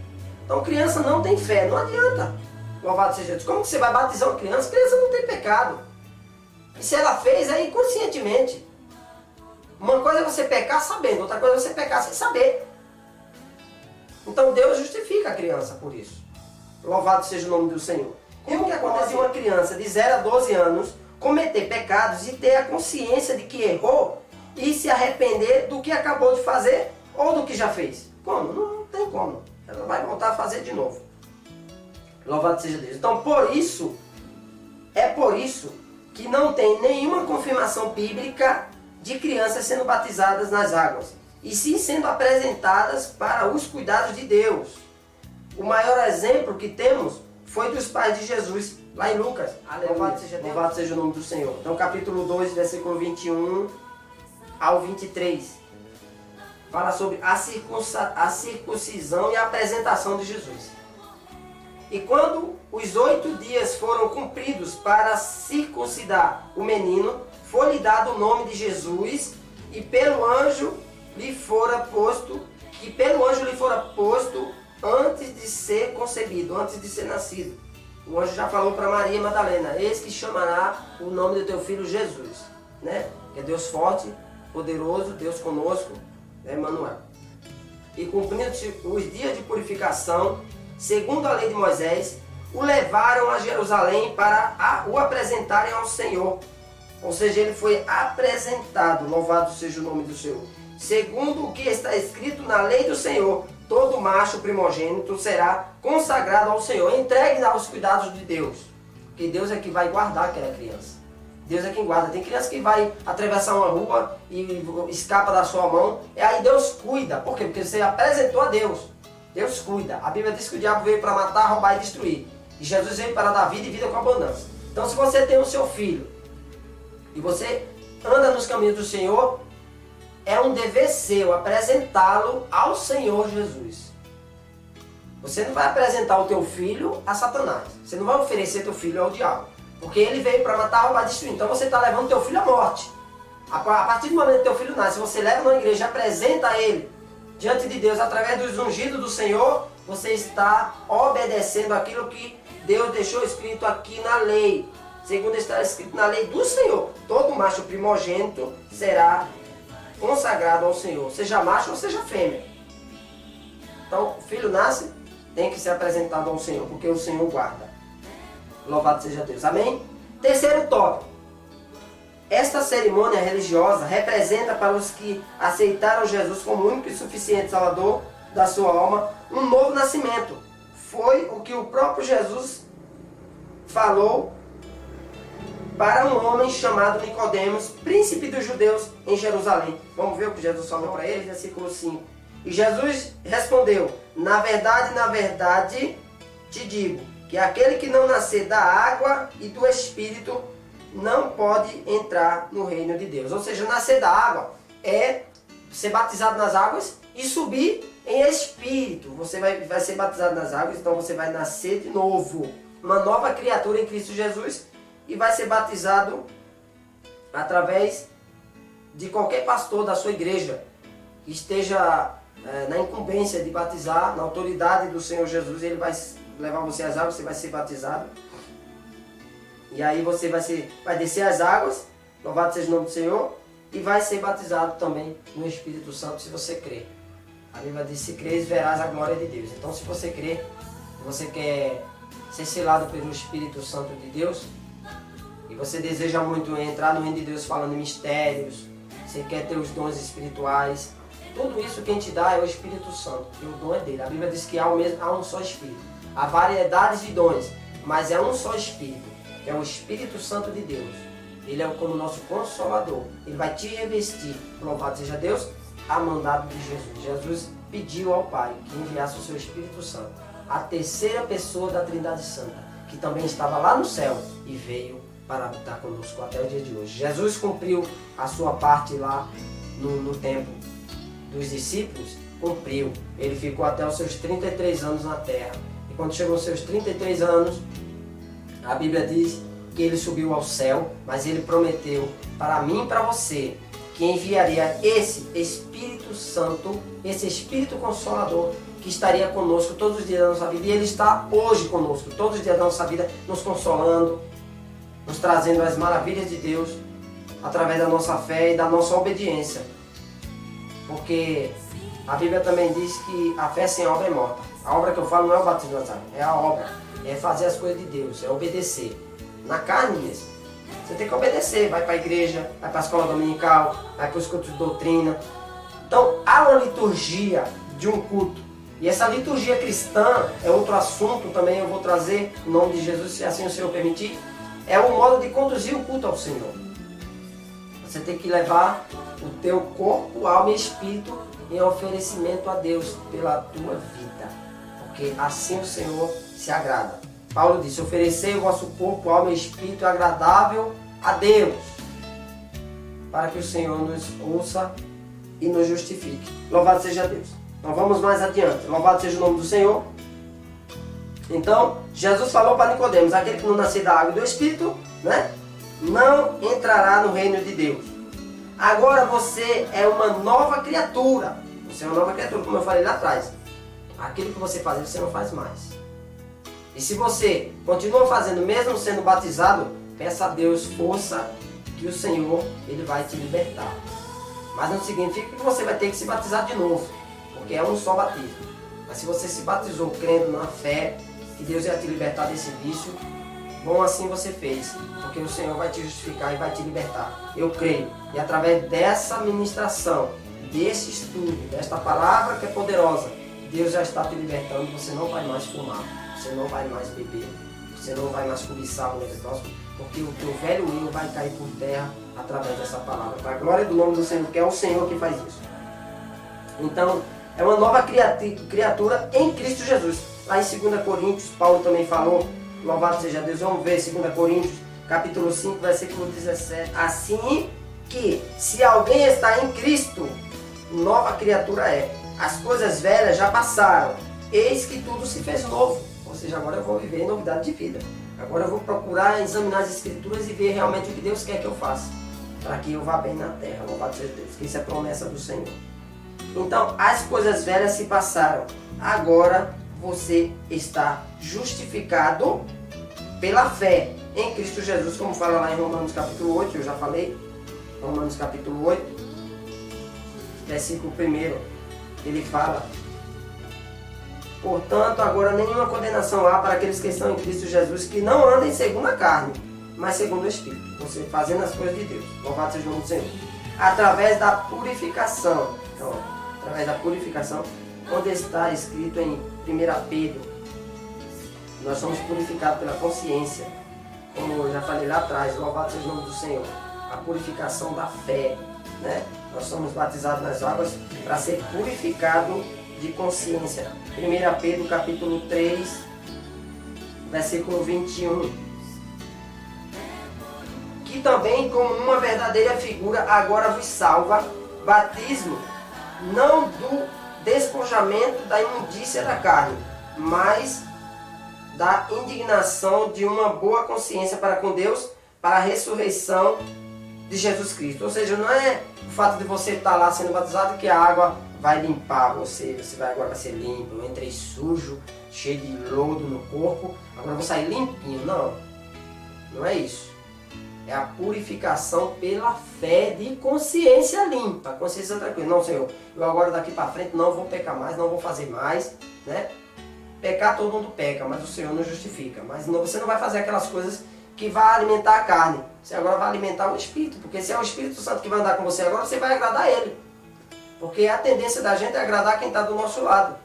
Então criança não tem fé, não adianta. Louvado seja Deus. Como que você vai batizar uma criança? A criança não tem pecado. E se ela fez, é inconscientemente. Uma coisa é você pecar sabendo, outra coisa é você pecar sem saber. Então Deus justifica a criança por isso. Louvado seja o nome do Senhor. Como que acontece uma criança de 0 a 12 anos cometer pecados e ter a consciência de que errou e se arrepender do que acabou de fazer ou do que já fez? Como? Não tem como. Ela vai voltar a fazer de novo. Louvado seja Deus. Então por isso que não tem nenhuma confirmação bíblica de crianças sendo batizadas nas águas, e sim sendo apresentadas para os cuidados de Deus. O maior exemplo que temos foi dos pais de Jesus, lá em Lucas. Louvado seja o nome do Senhor. Então capítulo 2, versículo 21 ao 23. Fala sobre a circuncisão e a apresentação de Jesus. E quando os 8 dias foram cumpridos para circuncidar o menino, foi-lhe dado o nome de Jesus, e pelo anjo lhe fora posto antes de ser concebido, antes de ser nascido. O anjo já falou para Maria Madalena: eis que chamará o nome do teu filho Jesus, né? Que é Deus forte, poderoso, Deus conosco, é Emmanuel. E cumprindo-se os dias de purificação, segundo a lei de Moisés, o levaram a Jerusalém para o apresentarem ao Senhor. Ou seja, ele foi apresentado, louvado seja o nome do Senhor. Segundo o que está escrito na lei do Senhor, todo macho primogênito será consagrado ao Senhor, entregue aos cuidados de Deus. Porque Deus é que vai guardar aquela criança. Deus é quem guarda. Tem criança que vai atravessar uma rua e escapa da sua mão, e aí Deus cuida. Por quê? Porque você apresentou a Deus. Deus cuida. A Bíblia diz que o diabo veio para matar, roubar e destruir. E Jesus veio para dar vida e vida com abundância. Então se você tem o seu filho e você anda nos caminhos do Senhor, é um dever seu apresentá-lo ao Senhor Jesus. Você não vai apresentar o teu filho a Satanás. Você não vai oferecer teu filho ao diabo. Porque ele veio para matar, roubar e destruir. Então você está levando teu filho à morte. A partir do momento que teu filho nasce, você leva na igreja e apresenta ele diante de Deus através dos ungidos do Senhor, você está obedecendo aquilo que Deus deixou escrito aqui na lei. Segundo está escrito na lei do Senhor, todo macho primogênito será consagrado ao Senhor, seja macho ou seja fêmea. Então, o filho nasce, tem que ser apresentado ao Senhor, porque o Senhor guarda. Louvado seja Deus. Amém? Terceiro tópico. Esta cerimônia religiosa representa para os que aceitaram Jesus como único e suficiente Salvador da sua alma um novo nascimento. Foi o que o próprio Jesus falou para um homem chamado Nicodemos, príncipe dos judeus em Jerusalém. Vamos ver o que Jesus falou para ele, versículo 5. E Jesus respondeu: na verdade, te digo, que aquele que não nascer da água e do Espírito não pode entrar no reino de Deus. Ou seja, nascer da água é ser batizado nas águas e subir em Espírito. Você vai ser batizado nas águas, então você vai nascer de novo. Uma nova criatura em Cristo Jesus, e vai ser batizado através de qualquer pastor da sua igreja que esteja na incumbência de batizar, na autoridade do Senhor Jesus. Ele vai levar você às águas, você vai ser batizado. E aí você vai descer as águas, louvado seja o nome do Senhor, e vai ser batizado também no Espírito Santo, se você crer. A Bíblia diz: se creres, verás a glória de Deus. Então, se você crer, você quer ser selado pelo Espírito Santo de Deus, e você deseja muito entrar no reino de Deus falando em mistérios, você quer ter os dons espirituais, tudo isso quem te dá é o Espírito Santo, que o dom é dele. A Bíblia diz que há um só Espírito. Há variedades de dons, mas é um só Espírito, que é o Espírito Santo de Deus. Ele é como nosso Consolador. Ele vai te revestir, louvado seja Deus, a mandado de Jesus. Jesus pediu ao Pai que enviasse o seu Espírito Santo, a terceira pessoa da Trindade Santa, que também estava lá no céu e veio para habitar conosco até o dia de hoje. Jesus cumpriu a sua parte lá no tempo dos discípulos, cumpriu. Ele ficou até os seus 33 anos na terra. E quando chegou aos seus 33 anos, a Bíblia diz que ele subiu ao céu, mas ele prometeu para mim e para você que enviaria esse Espírito Santo, esse Espírito Consolador, que estaria conosco todos os dias da nossa vida, e Ele está hoje conosco, todos os dias da nossa vida, nos consolando, nos trazendo as maravilhas de Deus, através da nossa fé e da nossa obediência. Porque a Bíblia também diz que a fé sem obra é morta. A obra que eu falo não é o batismo nas águas, é a obra, é fazer as coisas de Deus, é obedecer. Na carne mesmo. Você tem que obedecer, vai para a igreja, vai para a escola dominical, vai para os cultos de doutrina. Então há uma liturgia de um culto. E essa liturgia cristã é outro assunto também, eu vou trazer em nome de Jesus, se assim o Senhor permitir. É o modo de conduzir o culto ao Senhor. Você tem que levar o teu corpo, alma e espírito em oferecimento a Deus pela tua vida. Porque assim o Senhor se agrada. Paulo disse, oferecei o vosso corpo, alma e espírito agradável a Deus, para que o Senhor nos ouça e nos justifique. Louvado seja Deus. Então vamos mais adiante. Louvado seja o nome do Senhor. Então, Jesus falou para Nicodemos, aquele que não nascer da água e do Espírito, né, não entrará no reino de Deus. Agora você é uma nova criatura. Você é uma nova criatura, como eu falei lá atrás. Aquilo que você faz, você não faz mais. E se você continua fazendo, mesmo sendo batizado, peça a Deus força, que o Senhor, Ele vai te libertar. Mas não significa que você vai ter que se batizar de novo, porque é um só batismo. Mas se você se batizou crendo na fé, que Deus ia te libertar desse vício, bom, assim você fez, porque o Senhor vai te justificar e vai te libertar. Eu creio. E através dessa ministração, desse estudo, desta palavra que é poderosa, Deus já está te libertando. Você não vai mais fumar, você não vai mais beber, você não vai mais cobiçar a mulher do próximo, porque o teu velho eu vai cair por terra através dessa palavra. Para a glória do nome do Senhor, que é o Senhor que faz isso. Então, é uma nova criatura em Cristo Jesus. Lá em 2 Coríntios, Paulo também falou, louvado seja Deus, vamos ver 2 Coríntios, capítulo 5, versículo 17. Assim que, se alguém está em Cristo, nova criatura é. As coisas velhas já passaram, eis que tudo se fez novo. Ou seja, agora eu vou viver em novidade de vida. Agora eu vou procurar examinar as Escrituras e ver realmente o que Deus quer que eu faça, para que eu vá bem na terra, louvado seja Deus, que isso é promessa do Senhor. Então, as coisas velhas se passaram, agora você está justificado pela fé em Cristo Jesus, como fala lá em Romanos capítulo 8, eu já falei, Romanos capítulo 8, versículo 1, ele fala, portanto, agora nenhuma condenação há para aqueles que estão em Cristo Jesus, que não andem segundo a carne, mas segundo o Espírito, você fazendo as coisas de Deus, louvado seja o nome do Senhor, através da purificação. Então, através da purificação, onde está escrito em 1 Pedro, nós somos purificados pela consciência, como eu já falei lá atrás, louvado seja o nome do Senhor, a purificação da fé, né? Nós somos batizados nas águas para ser purificado de consciência. 1 Pedro capítulo 3, versículo 21. Que também, como uma verdadeira figura, agora vos salva, batismo, não do despojamento da imundícia da carne, mas da indignação de uma boa consciência para com Deus, para a ressurreição de Jesus Cristo. Ou seja, não é o fato de você estar lá sendo batizado que a água vai limpar você, agora vai ser limpo. Eu entrei sujo, cheio de lodo no corpo, agora vou sair limpinho. Não, não é isso. É a purificação pela fé de consciência limpa, consciência tranquila. Não, Senhor, eu agora daqui para frente não vou pecar mais, não vou fazer mais, né? Pecar todo mundo peca, mas o Senhor não justifica. Mas não, você não vai fazer aquelas coisas que vai alimentar a carne. Você agora vai alimentar o Espírito, porque se é o Espírito Santo que vai andar com você agora, você vai agradar Ele. Porque a tendência da gente é agradar quem está do nosso lado.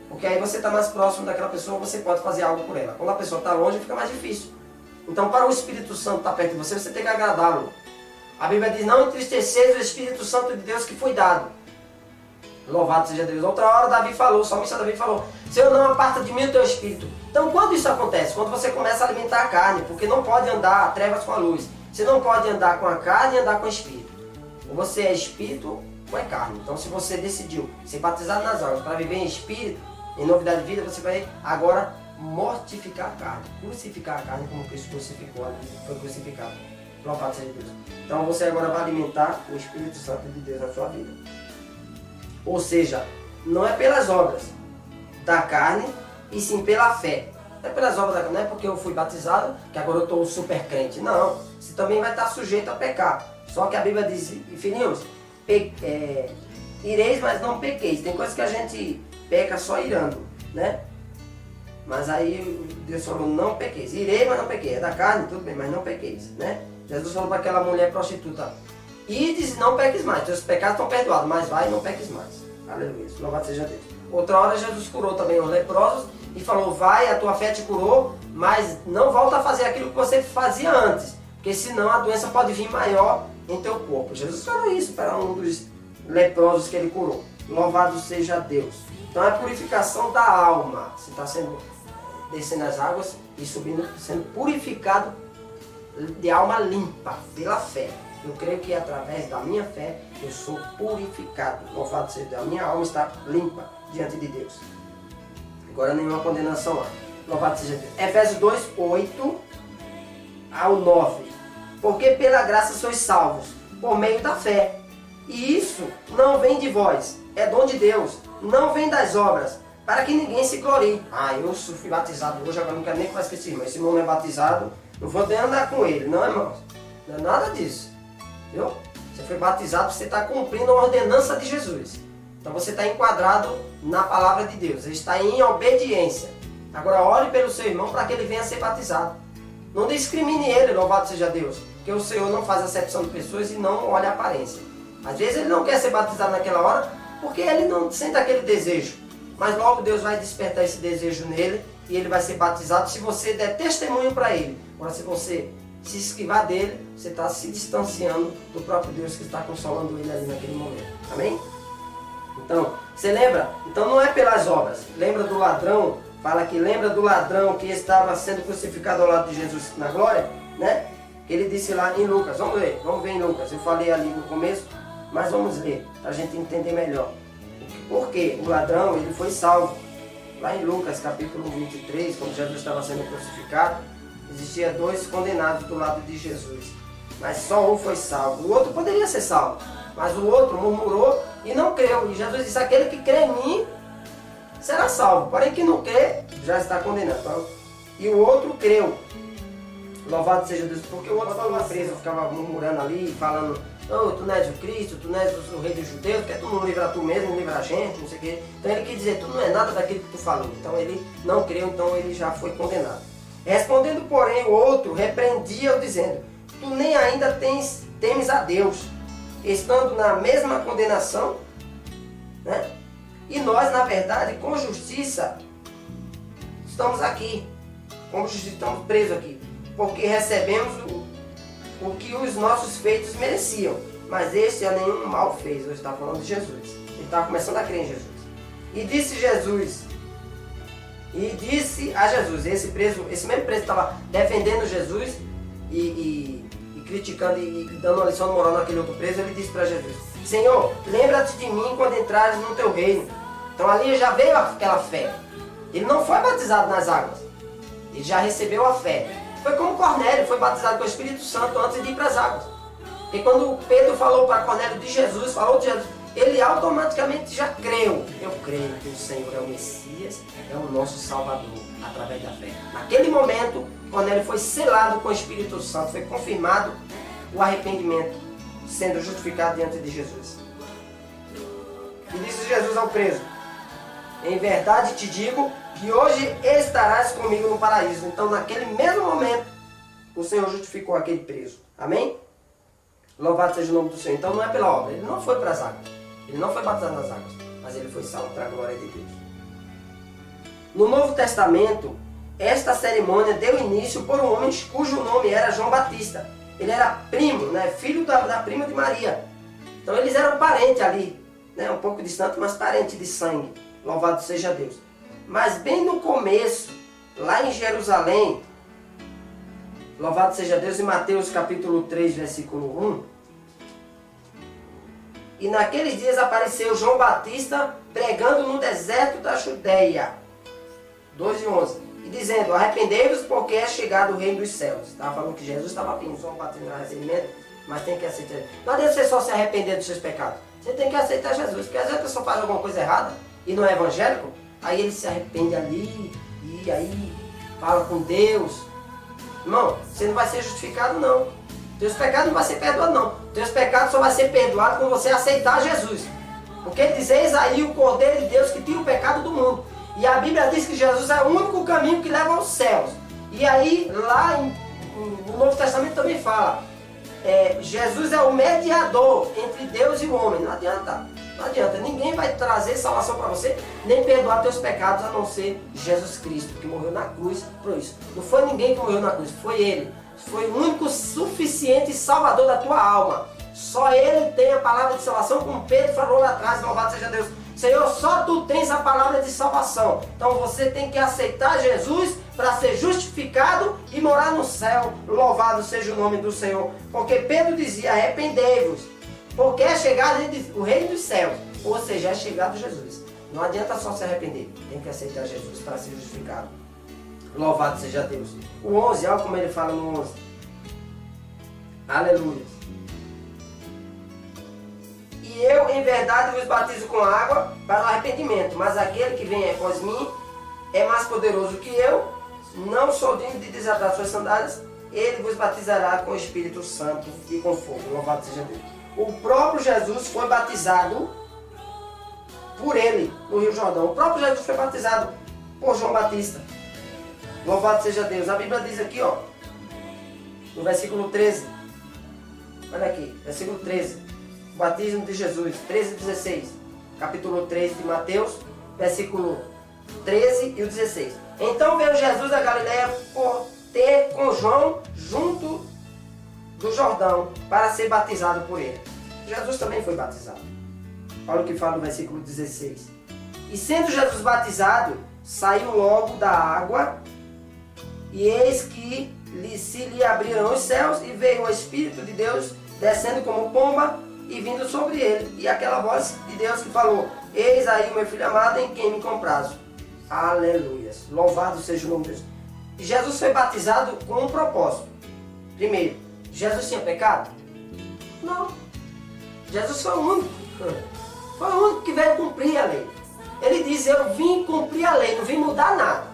Porque aí você está mais próximo daquela pessoa, você pode fazer algo por ela. Quando a pessoa está longe, fica mais difícil. Então, para o Espírito Santo estar perto de você, você tem que agradá-lo. A Bíblia diz, não entristeceis o Espírito Santo de Deus que foi dado. Louvado seja Deus. Outra hora Davi falou, o salmista Davi falou, Senhor, não aparta de mim o teu Espírito. Então, quando isso acontece? Quando você começa a alimentar a carne, porque não pode andar a trevas com a luz. Você não pode andar com a carne e andar com o Espírito. Ou você é Espírito ou é carne. Então, se você decidiu ser batizado nas águas para viver em Espírito, em novidade de vida, você vai agora mortificar a carne, crucificar a carne como Cristo crucificou ali, foi crucificado. Louvado seja Deus. Então você agora vai alimentar o Espírito Santo de Deus na sua vida. Ou seja, não é pelas obras, da carne, e sim pela fé. Não é pelas obras da carne, não é porque eu fui batizado que agora eu estou super crente. Não, você também vai estar sujeito a pecar. Só que a Bíblia diz, filhinhos, ireis, mas não pequeis. Tem coisas que a gente peca só irando, né? Mas aí Deus falou, não pequeis. Irei, mas não pequeis. É da carne, tudo bem, mas não pequeis, né? Jesus falou para aquela mulher prostituta, ides e não peques mais. Teus pecados estão perdoados, mas vai e não peques mais. Aleluia, louvado seja Deus. Outra hora Jesus curou também os leprosos e falou, vai, a tua fé te curou, mas não volta a fazer aquilo que você fazia antes, porque senão a doença pode vir maior em teu corpo. Jesus falou isso para um dos leprosos que ele curou. Louvado seja Deus. Então é a purificação da alma. Você está descendo as águas e subindo, sendo purificado de alma limpa, pela fé. Eu creio que através da minha fé eu sou purificado. Louvado seja Deus. A minha alma está limpa diante de Deus. Agora nenhuma condenação há. Louvado seja Deus. Efésios 2, 8 ao 9. Porque pela graça sois salvos, por meio da fé. E isso não vem de vós, é dom de Deus. Não vem das obras, para que ninguém se glorie. Eu fui batizado hoje, agora não quero nem que faça esse irmão. Esse irmão não é batizado, não vou nem andar com ele. Não, irmãos. Não é nada disso. Viu? Você foi batizado, você está cumprindo a ordenança de Jesus. Então você está enquadrado na palavra de Deus. Ele está em obediência. Agora ore pelo seu irmão para que ele venha ser batizado. Não discrimine ele, louvado seja Deus. Porque o Senhor não faz acepção de pessoas e não olha a aparência. Às vezes ele não quer ser batizado naquela hora porque ele não sente aquele desejo. Mas logo Deus vai despertar esse desejo nele e ele vai ser batizado se você der testemunho para ele. Agora se você se esquivar dele, você está se distanciando do próprio Deus que está consolando ele ali naquele momento. Amém? Então, você lembra? Então não é pelas obras. Lembra do ladrão? Fala que lembra do ladrão que estava sendo crucificado ao lado de Jesus na glória? Né? Ele disse lá em Lucas. Vamos ver em Lucas. Eu falei ali no começo, mas vamos ler, para a gente entender melhor. Porque o ladrão, ele foi salvo. Lá em Lucas, capítulo 23, quando Jesus estava sendo crucificado, existia 2 condenados do lado de Jesus. Mas só um foi salvo. O outro poderia ser salvo, mas o outro murmurou e não creu. E Jesus disse, aquele que crê em mim será salvo. Porém, que não crê, já está condenado. Então, e o outro creu. Louvado seja Deus, porque o outro estava preso, ficava murmurando ali, falando, oh, tu não és o Cristo, tu não és o rei dos judeus, quer tu não livra tu mesmo, livra a gente, não sei o quê. Então ele quis dizer, tu não é nada daquilo que tu falou. Então ele não creu, então ele já foi condenado. Respondendo, porém, o outro repreendia-o, dizendo, tu nem ainda temes a Deus, estando na mesma condenação, né? E nós, na verdade, com justiça, estamos aqui, com justiça, estamos presos aqui, porque recebemos o que os nossos feitos mereciam, mas esse a nenhum mal fez. Hoje está falando de Jesus, ele está começando a crer em Jesus. E disse a Jesus, esse mesmo preso estava defendendo Jesus e criticando e dando uma lição de moral naquele outro preso. Ele disse para Jesus, Senhor, lembra-te de mim quando entrares no teu reino. Então ali já veio aquela fé. Ele não foi batizado nas águas, ele já recebeu a fé. Foi como Cornélio, foi batizado com o Espírito Santo antes de ir para as águas. E quando Pedro falou para Cornélio de Jesus, falou de Jesus, ele automaticamente já creu. Eu creio que o Senhor é o Messias, é o nosso Salvador, através da fé. Naquele momento, Cornélio foi selado com o Espírito Santo, foi confirmado o arrependimento, sendo justificado diante de Jesus. E disse Jesus ao preso, em verdade te digo que hoje estarás comigo no paraíso. Então naquele mesmo momento, o Senhor justificou aquele preso. Amém? Louvado seja o nome do Senhor. Então não é pela obra, ele não foi para as águas. Ele não foi batizado nas águas, mas ele foi salvo para a glória de Deus. No Novo Testamento, esta cerimônia deu início por um homem cujo nome era João Batista. Ele era primo, né, filho da prima de Maria. Então eles eram parentes ali, né, um pouco distante, mas parente de sangue. Louvado seja Deus. Mas bem no começo, lá em Jerusalém, louvado seja Deus, em Mateus capítulo 3, versículo 1, e naqueles dias apareceu João Batista pregando no deserto da Judeia, 2 e 11, e dizendo, arrependei-vos porque é chegado o reino dos céus. Estava falando que Jesus estava pedindo João Batista no arrependimento, mas tem que aceitar. Não adianta você só se arrepender dos seus pecados, você tem que aceitar Jesus, porque às vezes a pessoa faz alguma coisa errada e não é evangélico, aí ele se arrepende ali, e aí fala com Deus. Irmão, você não vai ser justificado não. Teus pecados não vão ser perdoados não. Teus pecados só vão ser perdoados quando você aceitar Jesus. Porque ele diz, eis aí o Cordeiro de Deus que tira o pecado do mundo. E a Bíblia diz que Jesus é o único caminho que leva aos céus. E aí, lá no Novo Testamento também fala, Jesus é o mediador entre Deus e o homem. Não adianta, ninguém vai trazer salvação para você, nem perdoar teus pecados, a não ser Jesus Cristo, que morreu na cruz por isso. Não foi ninguém que morreu na cruz, foi Ele. Foi o único suficiente salvador da tua alma. Só Ele tem a palavra de salvação, como Pedro falou lá atrás, louvado seja Deus. Senhor, só Tu tens a palavra de salvação. Então você tem que aceitar Jesus para ser justificado e morar no céu. Louvado seja o nome do Senhor. Porque Pedro dizia, arrependei-vos, porque é chegado o reino dos céus. Ou seja, é chegado Jesus. Não adianta só se arrepender, tem que aceitar Jesus para ser justificado. Louvado seja Deus. O 11, olha como ele fala no 11. Aleluia. E eu, em verdade, vos batizo com água para o arrependimento, mas aquele que vem após mim é mais poderoso que eu, não sou digno de desatar suas sandálias, ele vos batizará com o Espírito Santo e com fogo. Louvado seja Deus. O próprio Jesus foi batizado por ele no Rio Jordão. O próprio Jesus foi batizado por João Batista. Louvado seja Deus. A Bíblia diz aqui, ó, no versículo 13. Olha aqui, versículo 13. O batismo de Jesus, 13 e 16. Capítulo 3 de Mateus, versículo 13 e o 16. Então veio Jesus da Galileia por ter com João junto do Jordão para ser batizado por ele. Jesus também foi batizado. Olha o que fala no versículo 16. E sendo Jesus batizado, saiu logo da água, e eis que se lhe abriram os céus, e veio o Espírito de Deus descendo como pomba e vindo sobre ele. E aquela voz de Deus que falou, eis aí o meu filho amado em quem me comprazo. Aleluias. Louvado seja o nome de Deus. E Jesus foi batizado com um propósito. Primeiro, Jesus tinha pecado? Não. Jesus foi o único. Foi o único que veio cumprir a lei. Ele diz, eu vim cumprir a lei, não vim mudar nada.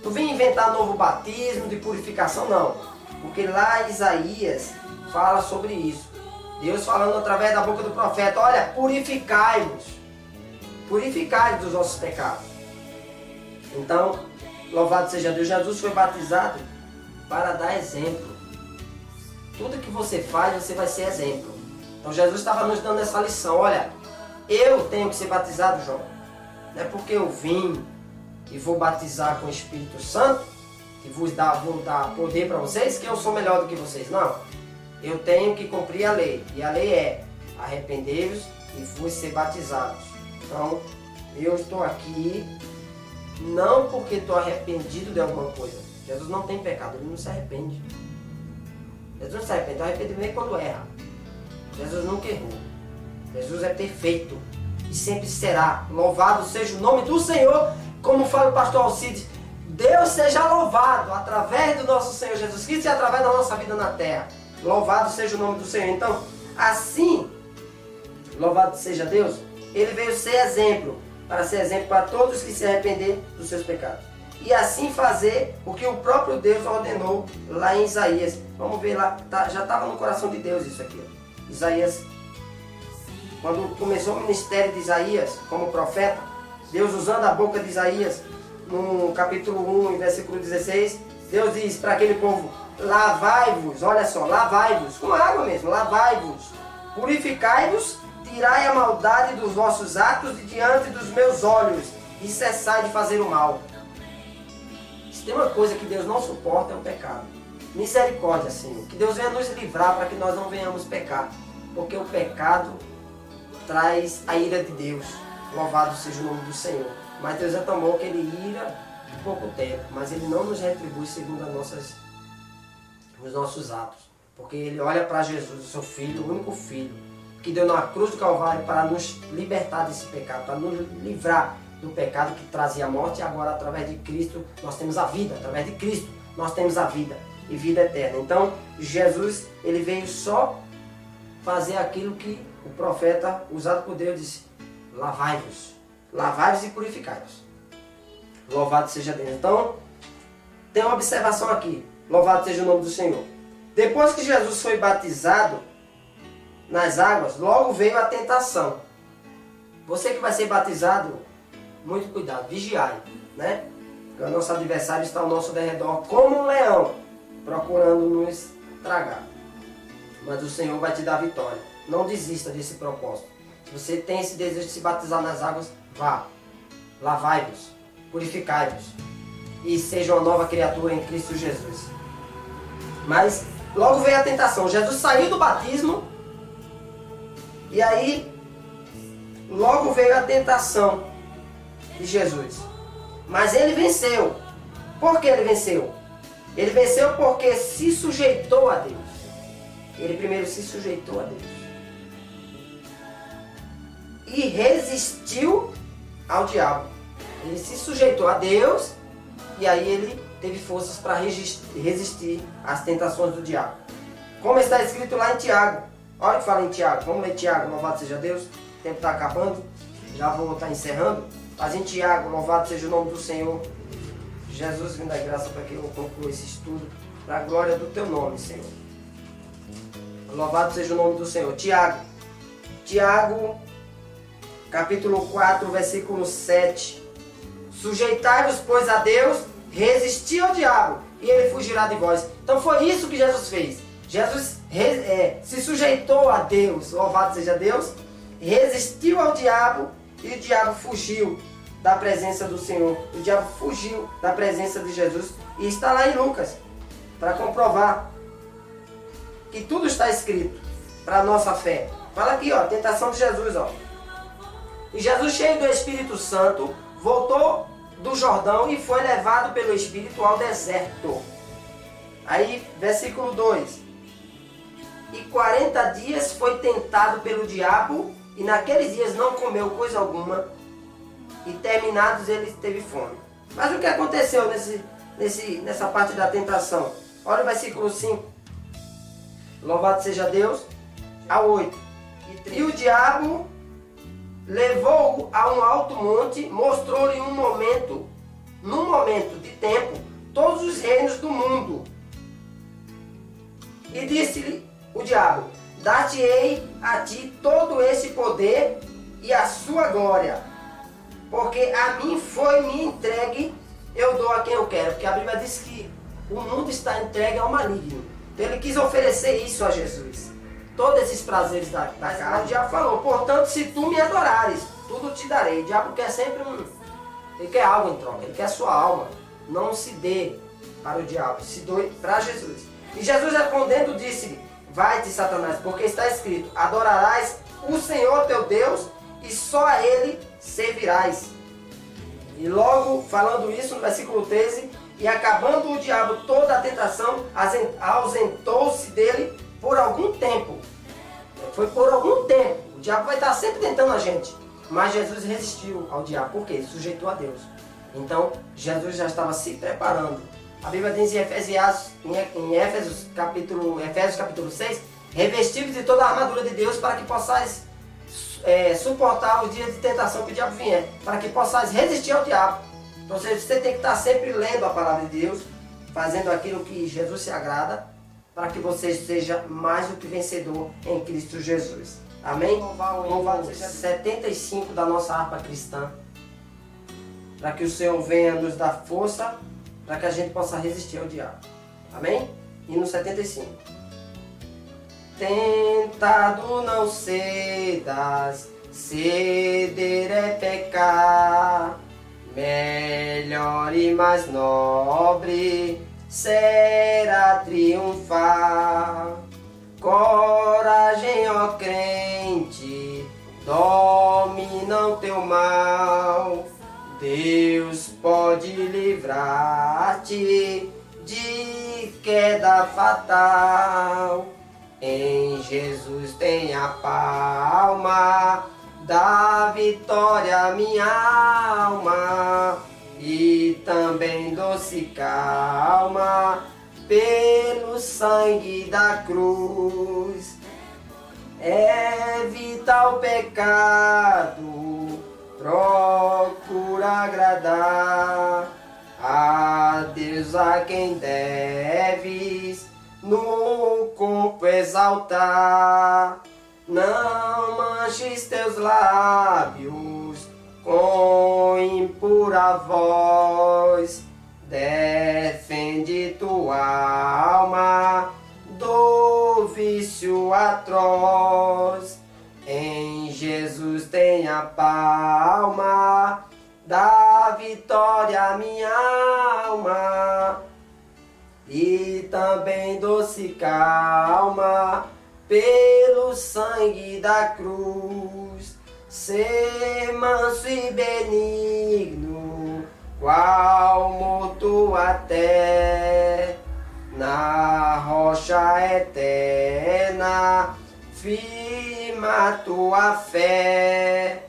Não vim inventar novo batismo de purificação, não. Porque lá Isaías fala sobre isso. Deus falando através da boca do profeta, olha, purificai-vos. Purificai-vos dos vossos pecados. Então, louvado seja Deus, Jesus foi batizado para dar exemplo. Tudo que você faz, você vai ser exemplo. Então Jesus estava nos dando essa lição, olha, eu tenho que ser batizado, João. Não é porque eu vim e vou batizar com o Espírito Santo, e vou dar poder para vocês, que eu sou melhor do que vocês. Não. Eu tenho que cumprir a lei. E a lei é arrependei-vos e vos ser batizados. Então, eu estou aqui não porque estou arrependido de alguma coisa. Jesus não tem pecado, ele não se arrepende. Jesus não se arrepende, o arrependimento é quando erra. Jesus nunca errou. Jesus é perfeito e sempre será. Louvado seja o nome do Senhor, como fala o pastor Alcides. Deus seja louvado através do nosso Senhor Jesus Cristo e através da nossa vida na terra. Louvado seja o nome do Senhor. Então, assim, louvado seja Deus, ele veio ser exemplo, para ser exemplo para todos que se arrependerem dos seus pecados. E assim fazer o que o próprio Deus ordenou lá em Isaías. Vamos ver lá, já estava no coração de Deus isso aqui. Ó. Isaías, quando começou o ministério de Isaías como profeta, Deus usando a boca de Isaías, no capítulo 1, versículo 16, Deus diz para aquele povo, lavai-vos, olha só, lavai-vos, com água mesmo, lavai-vos, purificai-vos, tirai a maldade dos vossos atos de diante dos meus olhos e cessai de fazer o mal. Se tem uma coisa que Deus não suporta é o pecado. Misericórdia, Senhor, que Deus venha nos livrar para que nós não venhamos pecar, porque o pecado traz a ira de Deus. Louvado seja o nome do Senhor. Mas Deus é tão bom que Ele ira por pouco tempo, mas Ele não nos retribui segundo os nossos atos. Porque Ele olha para Jesus, o seu Filho, o único Filho, que deu na cruz do Calvário para nos libertar desse pecado, para nos livrar do pecado que trazia a morte, e agora através de Cristo nós temos a vida, através de Cristo nós temos a vida e vida eterna. Então Jesus, Ele veio só fazer aquilo que o profeta usado por Deus disse, lavai-vos e purificai-vos. Louvado seja Deus. Então, tem uma observação aqui. Louvado seja o nome do Senhor. Depois que Jesus foi batizado nas águas, logo veio a tentação. Você que vai ser batizado, muito cuidado, vigiai, né? Porque o nosso adversário está ao nosso derredor como um leão, procurando nos tragar. Mas o Senhor vai te dar vitória. Não desista desse propósito. Se você tem esse desejo de se batizar nas águas, vá. Lavai-vos, purificai-vos e seja uma nova criatura em Cristo Jesus. Mas logo veio a tentação. Jesus saiu do batismo e aí logo veio a tentação de Jesus. Mas ele venceu. Por que ele venceu? Ele venceu porque se sujeitou a Deus. Ele primeiro se sujeitou a Deus. E resistiu ao diabo. Ele se sujeitou a Deus e aí ele teve forças para resistir às tentações do diabo. Como está escrito lá em Tiago. Olha o que fala em Tiago. Vamos ler Tiago, louvado seja Deus. O tempo está acabando. Já vou estar encerrando. Mas em Tiago, louvado seja o nome do Senhor. Jesus, me dá graça para que eu conclua esse estudo. Para a glória do teu nome, Senhor. Louvado seja o nome do Senhor. Tiago, capítulo 4, versículo 7. Sujeitai-vos, pois, a Deus, resisti ao diabo, e ele fugirá de vós. Então foi isso que Jesus fez. Jesus se sujeitou a Deus, louvado seja Deus, resistiu ao diabo, e o diabo fugiu da presença do Senhor. O diabo fugiu da presença de Jesus. E está lá em Lucas, para comprovar que tudo está escrito para a nossa fé. Fala aqui, ó, tentação de Jesus, ó. E Jesus, cheio do Espírito Santo, voltou do Jordão e foi levado pelo Espírito ao deserto. Aí, versículo 2. E 40 dias foi tentado pelo diabo, e naqueles dias não comeu coisa alguma, e terminados ele teve fome. Mas o que aconteceu nessa parte da tentação? Olha o versículo 5. Louvado seja Deus. A 8. E o diabo levou-o a um alto monte, mostrou-lhe num momento de tempo, todos os reinos do mundo. E disse-lhe o diabo: dar-te-ei a ti todo esse poder e a sua glória, porque a mim foi-me entregue, eu dou a quem eu quero. Porque a Bíblia diz que o mundo está entregue ao maligno. Então ele quis oferecer isso a Jesus. Todos esses prazeres da carne. O diabo falou: portanto, se tu me adorares, tudo te darei. O diabo quer sempre ele quer algo em troca, ele quer a sua alma. Não se dê para o diabo, se doe para Jesus. E Jesus respondendo disse-lhe: vai-te, Satanás, porque está escrito: adorarás o Senhor teu Deus e só a Ele servirás. E logo, falando isso, no versículo 13, e acabando o diabo toda a tentação, ausentou-se dele por algum tempo. Foi por algum tempo. O diabo vai estar sempre tentando a gente. Mas Jesus resistiu ao diabo. Por quê? Ele sujeitou a Deus. Então, Jesus já estava se preparando. A Bíblia diz em Efésios capítulo 6, revestivos de toda a armadura de Deus para que possais suportar os dias de tentação que o diabo vier. Para que possais resistir ao diabo. Então você tem que estar sempre lendo a palavra de Deus, fazendo aquilo que Jesus se agrada, para que você seja mais do que vencedor em Cristo Jesus. Amém? Louvado seja 75 da nossa harpa cristã, para que o Senhor venha nos dar força, para que a gente possa resistir ao diabo. Amém? E no 75. Tentado não cedas, ceder é pecar, melhor e mais nobre será triunfar. Coragem, ó crente, domina o teu mal. Deus pode livrar-te de queda fatal. Em Jesus tem a palma da vitória, minha alma, e também doce calma pelo sangue da cruz. Evita o pecado, procura agradar a quem deves no corpo exaltar. Não manches teus lábios com impura voz. Defende tua alma do vício atroz. Em Jesus tem a palma da vitória minha alma, e também doce calma pelo sangue da cruz. Ser manso e benigno, qual morto até, na rocha eterna firma tua fé.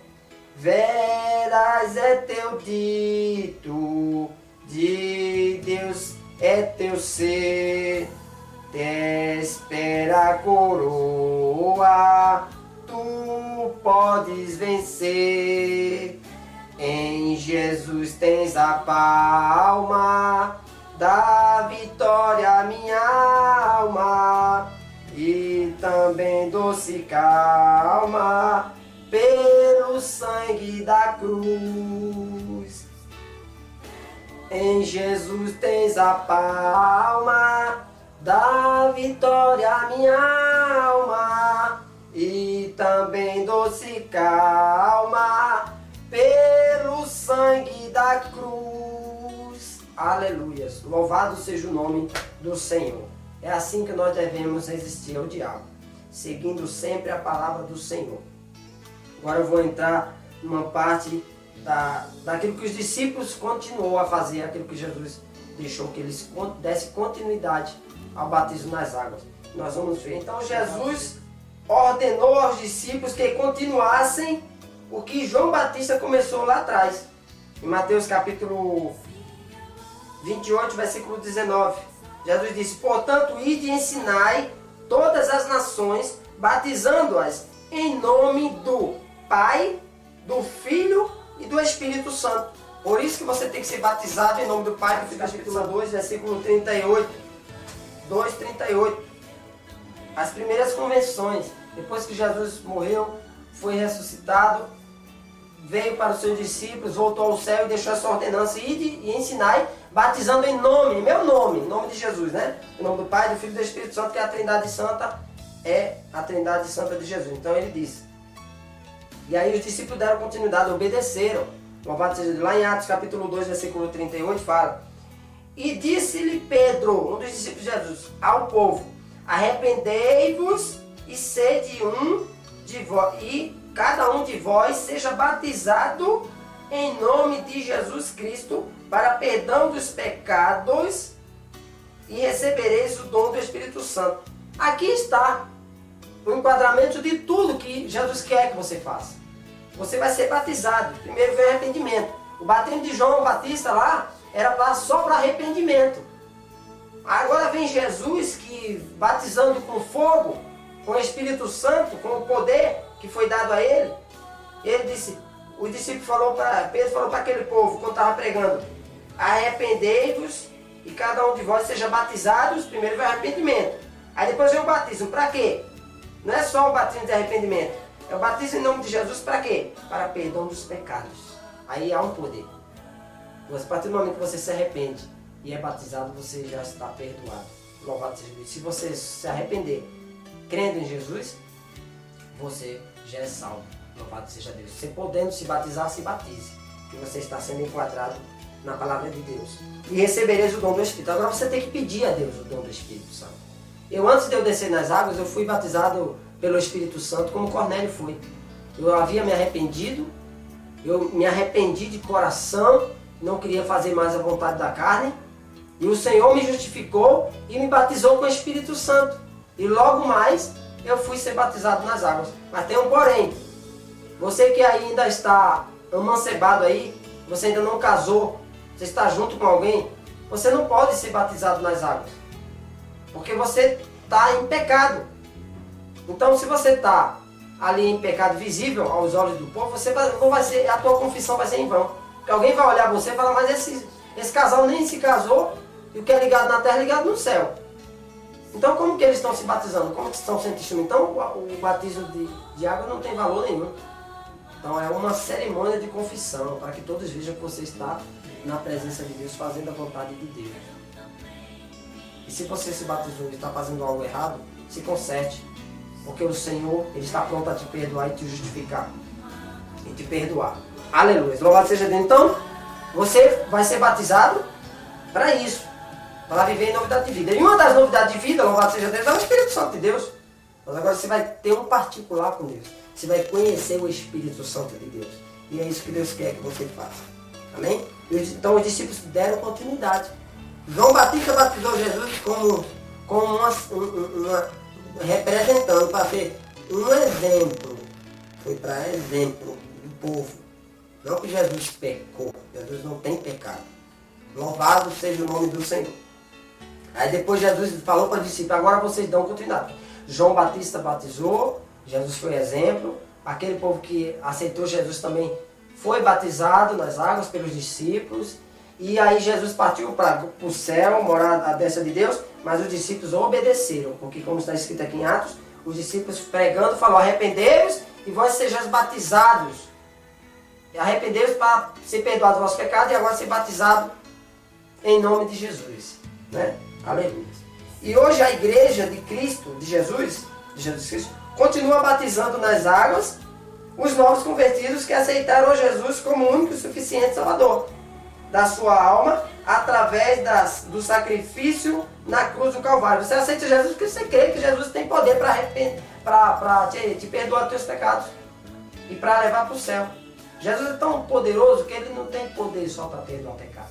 Veras é teu dito, de Deus é teu ser, te espera a coroa, tu podes vencer. Em Jesus tens a palma da vitória minha alma, e também doce calma pelo sangue da cruz. Em Jesus tens a palma da vitória minha alma, e também doce calma pelo sangue da cruz. Aleluias! Louvado seja o nome do Senhor. É assim que nós devemos resistir ao diabo, seguindo sempre a palavra do Senhor. Agora eu vou entrar numa parte daquilo que os discípulos continuou a fazer, aquilo que Jesus deixou que eles dessem continuidade ao batismo nas águas. Nós vamos ver. Então Jesus ordenou aos discípulos que continuassem o que João Batista começou lá atrás. Em Mateus capítulo 28, versículo 19. Jesus disse: portanto, ide e ensinai todas as nações, batizando-as em nome do Pai, do Filho e do Espírito Santo. Por isso que você tem que ser batizado em nome do Pai, do Filho e do Espírito Santo. 2, versículo 38. 2:38. As primeiras convenções, depois que Jesus morreu, foi ressuscitado, veio para os seus discípulos, voltou ao céu e deixou essa ordenança: ide e ensinai, batizando em nome, meu nome, em nome de Jesus, né? Em nome do Pai, do Filho e do Espírito Santo, que é a Trindade Santa, é a Trindade Santa de Jesus. Então ele disse. E aí os discípulos deram continuidade, obedeceram. Louvado seja Deus. Lá em Atos capítulo 2, versículo 38, fala: e disse-lhe Pedro, um dos discípulos de Jesus, ao povo: arrependei-vos e sede um de vós, e cada um de vós seja batizado em nome de Jesus Cristo para perdão dos pecados, e recebereis o dom do Espírito Santo. Aqui está o enquadramento de tudo que Jesus quer que você faça. Você vai ser batizado. Primeiro vem o arrependimento. O batismo de João Batista lá era só para arrependimento. Agora vem Jesus, que batizando com fogo, com o Espírito Santo, com o poder que foi dado a ele. Ele disse, o discípulo falou para Pedro, falou para aquele povo quando estava pregando: arrependei-vos e cada um de vós seja batizado. Primeiro vem o arrependimento. Aí depois vem o batismo. Para quê? Não é só o batismo de arrependimento. É o batismo em nome de Jesus para quê? Para perdão dos pecados. Aí há um poder. A partir do momento que você se arrepende e é batizado, você já está perdoado. Louvado seja Deus. Se você se arrepender crendo em Jesus, você já é salvo. Louvado seja Deus. Você podendo se batizar, se batize, que você está sendo enquadrado na palavra de Deus. E recebereis o dom do Espírito. Agora você tem que pedir a Deus o dom do Espírito Santo. Antes de eu descer nas águas, eu fui batizado pelo Espírito Santo, como Cornélio foi. Eu havia me arrependido, eu me arrependi de coração, não queria fazer mais a vontade da carne, e o Senhor me justificou e me batizou com o Espírito Santo. E logo mais eu fui ser batizado nas águas. Mas tem um porém. Você que ainda está amancebado aí, você ainda não casou, você está junto com alguém, você não pode ser batizado nas águas. Porque você está em pecado. Então, se você está ali em pecado visível aos olhos do povo, não vai ser, a tua confissão vai ser em vão. Porque alguém vai olhar você e falar: mas esse casal nem se casou E o que é ligado na terra é ligado no céu. Então como que eles estão se batizando? Como que estão sendo testemunhas? Então o batismo de água não tem valor nenhum. Então é uma cerimônia de confissão, para que todos vejam que você está na presença de Deus, fazendo a vontade de Deus. E se você se batizou e está fazendo algo errado, se conserte. Porque o Senhor, Ele está pronto a te perdoar e te justificar. E te perdoar. Aleluia. Louvado seja Deus. Então, você vai ser batizado para isso. Para viver em novidade de vida. E uma das novidades de vida, louvado seja Deus, é o Espírito Santo de Deus. Mas agora você vai ter um particular com Deus. Você vai conhecer o Espírito Santo de Deus. E é isso que Deus quer que você faça. Amém? Então os discípulos deram continuidade. João Batista batizou Jesus como representando, para ser um exemplo. Foi para exemplo do povo. Não que Jesus pecou. Jesus não tem pecado. Louvado seja o nome do Senhor. Aí depois Jesus falou para os discípulos, agora vocês dão continuidade. João Batista batizou, Jesus foi exemplo. Aquele povo que aceitou Jesus também foi batizado nas águas pelos discípulos. E aí Jesus partiu para o céu, morar à destra de Deus, mas os discípulos obedeceram. Porque como está escrito aqui em Atos, os discípulos pregando, falou, arrependei-vos e vós sejais batizados. Arrependei-vos para ser perdoado o vosso pecado e agora ser batizado em nome de Jesus. Né? Aleluia. E hoje a igreja de Cristo, de Jesus Cristo, continua batizando nas águas os novos convertidos que aceitaram Jesus como único e suficiente Salvador da sua alma, através do sacrifício na cruz do Calvário. Você aceita Jesus porque você crê que Jesus tem poder para te perdoar os teus pecados e para levar para o céu. Jesus é tão poderoso que Ele não tem poder só para perdoar o pecado.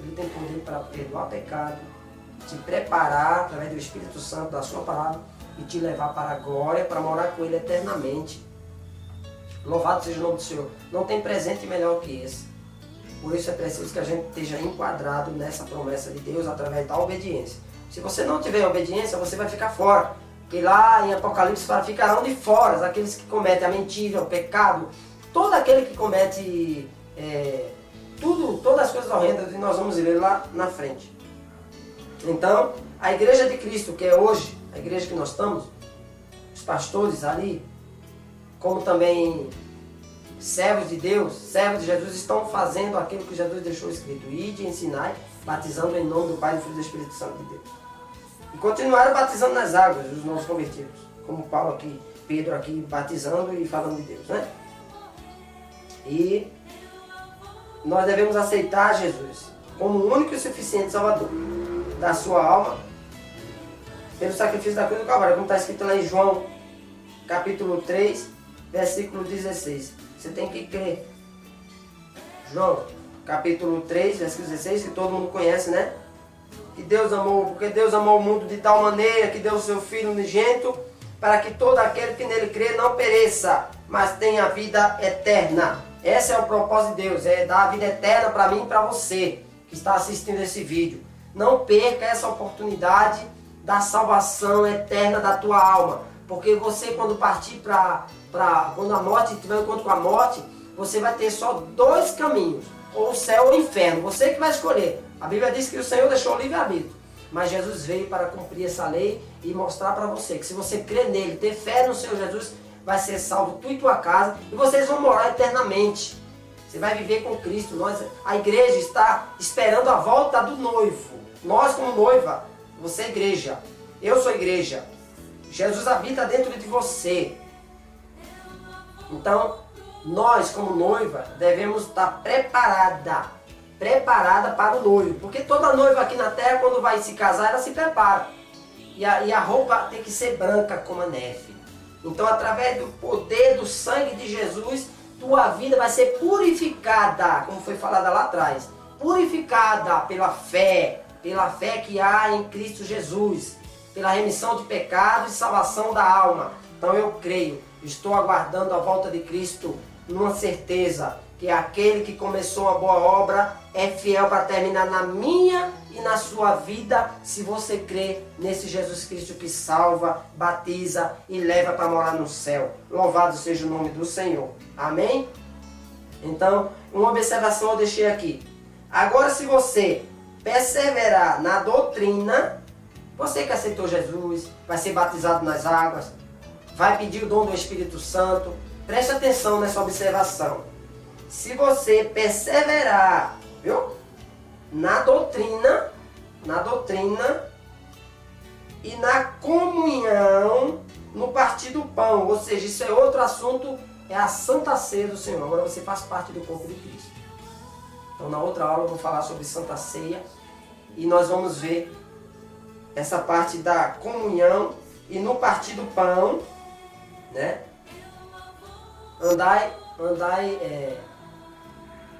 Ele tem poder para perdoar o pecado, te preparar através do Espírito Santo, da sua palavra, e te levar para a glória, para morar com Ele eternamente. Louvado seja o nome do Senhor. Não tem presente melhor que esse. Por isso é preciso que a gente esteja enquadrado nessa promessa de Deus através da obediência. Se você não tiver obediência, você vai ficar fora. Porque lá em Apocalipse fala, ficarão de fora aqueles que cometem a mentira, o pecado, todo aquele que comete todas as coisas horrendas, e nós vamos ver lá na frente. Então, a igreja de Cristo, que é hoje, a igreja que nós estamos, os pastores ali, como também servos de Deus, servos de Jesus, estão fazendo aquilo que Jesus deixou escrito. Ide, ensinai, batizando em nome do Pai, do Filho e do Espírito Santo de Deus. E continuaram batizando nas águas os novos convertidos. Como Paulo aqui, Pedro aqui, batizando e falando de Deus, né? E nós devemos aceitar Jesus como o único e suficiente Salvador da sua alma, pelo sacrifício da cruz do Calvário, como está escrito lá em João, capítulo 3, versículo 16. Você tem que crer. João, capítulo 3, versículo 16, que todo mundo conhece, né? Que Deus amou, porque Deus amou o mundo de tal maneira que deu o seu Filho unigênito, para que todo aquele que nele crê não pereça, mas tenha vida eterna. Esse é o propósito de Deus, é dar a vida eterna para mim e para você que está assistindo esse vídeo. Não perca essa oportunidade da salvação eterna da tua alma. Porque você, quando partir quando a morte tiver um encontro com a morte, você vai ter só dois caminhos, ou o céu ou o inferno. Você que vai escolher. A Bíblia diz que o Senhor deixou o livre-arbítrio. Mas Jesus veio para cumprir essa lei e mostrar para você que se você crer nele, ter fé no Senhor Jesus, vai ser salvo tu e tua casa e vocês vão morar eternamente. Você vai viver com Cristo. A igreja está esperando a volta do noivo. Nós como noiva, você é igreja, eu sou igreja. Jesus habita dentro de você. Então, nós como noiva devemos estar preparada para o noivo. Porque toda noiva aqui na terra, quando vai se casar, ela se prepara. E a roupa tem que ser branca como a neve. Então, através do poder do sangue de Jesus, tua vida vai ser purificada, como foi falado lá atrás. Purificada pela fé que há em Cristo Jesus, pela remissão de pecados e salvação da alma. Então eu creio, estou aguardando a volta de Cristo numa certeza que aquele que começou a boa obra é fiel para terminar na minha e na sua vida, se você crê nesse Jesus Cristo que salva, batiza e leva para morar no céu. Louvado seja o nome do Senhor. Amém? Então, uma observação eu deixei aqui. Agora, se você perseverar na doutrina, você que aceitou Jesus, vai ser batizado nas águas, vai pedir o dom do Espírito Santo. Preste atenção nessa observação. Se você perseverar, viu? Na doutrina e na comunhão, no partir do pão, ou seja, isso é outro assunto, é a Santa Ceia do Senhor. Agora você faz parte do corpo de Cristo. Então na outra aula eu vou falar sobre Santa Ceia e nós vamos ver essa parte da comunhão e no partir do pão, né?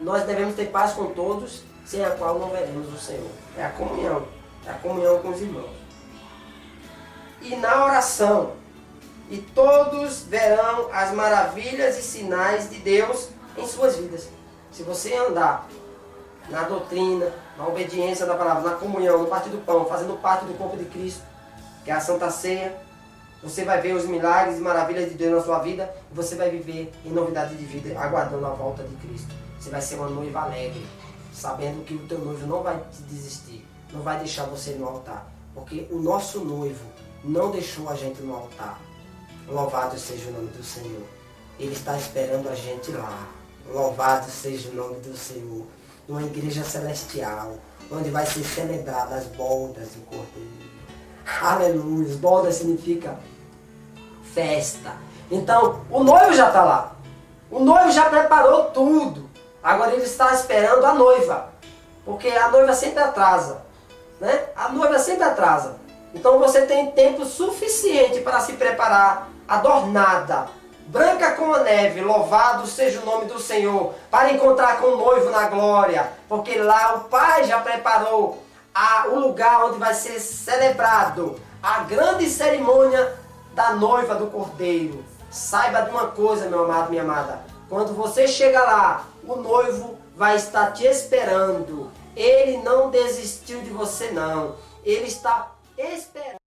Nós devemos ter paz com todos, sem a qual não veremos o Senhor. É a comunhão com os irmãos. E na oração, e todos verão as maravilhas e sinais de Deus em suas vidas. Se você andar na doutrina, na obediência da palavra, na comunhão, no partir do pão, fazendo parte do corpo de Cristo, que é a Santa Ceia, você vai ver os milagres e maravilhas de Deus na sua vida e você vai viver em novidade de vida, aguardando a volta de Cristo. Você vai ser uma noiva alegre, sabendo que o teu noivo não vai te desistir, não vai deixar você no altar, porque o nosso noivo não deixou a gente no altar. Louvado seja o nome do Senhor. Ele está esperando a gente lá. Louvado seja o nome do Senhor. Numa igreja celestial, onde vai ser celebradas as bodas do Cordeiro. Aleluia. Bodas significa festa. Então, o noivo já está lá. O noivo já preparou tudo. Agora ele está esperando a noiva. Porque a noiva sempre atrasa, né? A noiva sempre atrasa. Então você tem tempo suficiente para se preparar, adornada, branca como a neve, louvado seja o nome do Senhor, para encontrar com o noivo na glória, porque lá o Pai já preparou o lugar onde vai ser celebrado a grande cerimônia da noiva do Cordeiro. Saiba de uma coisa, meu amado, minha amada, quando você chega lá, o noivo vai estar te esperando. Ele não desistiu de você não, ele está esperando.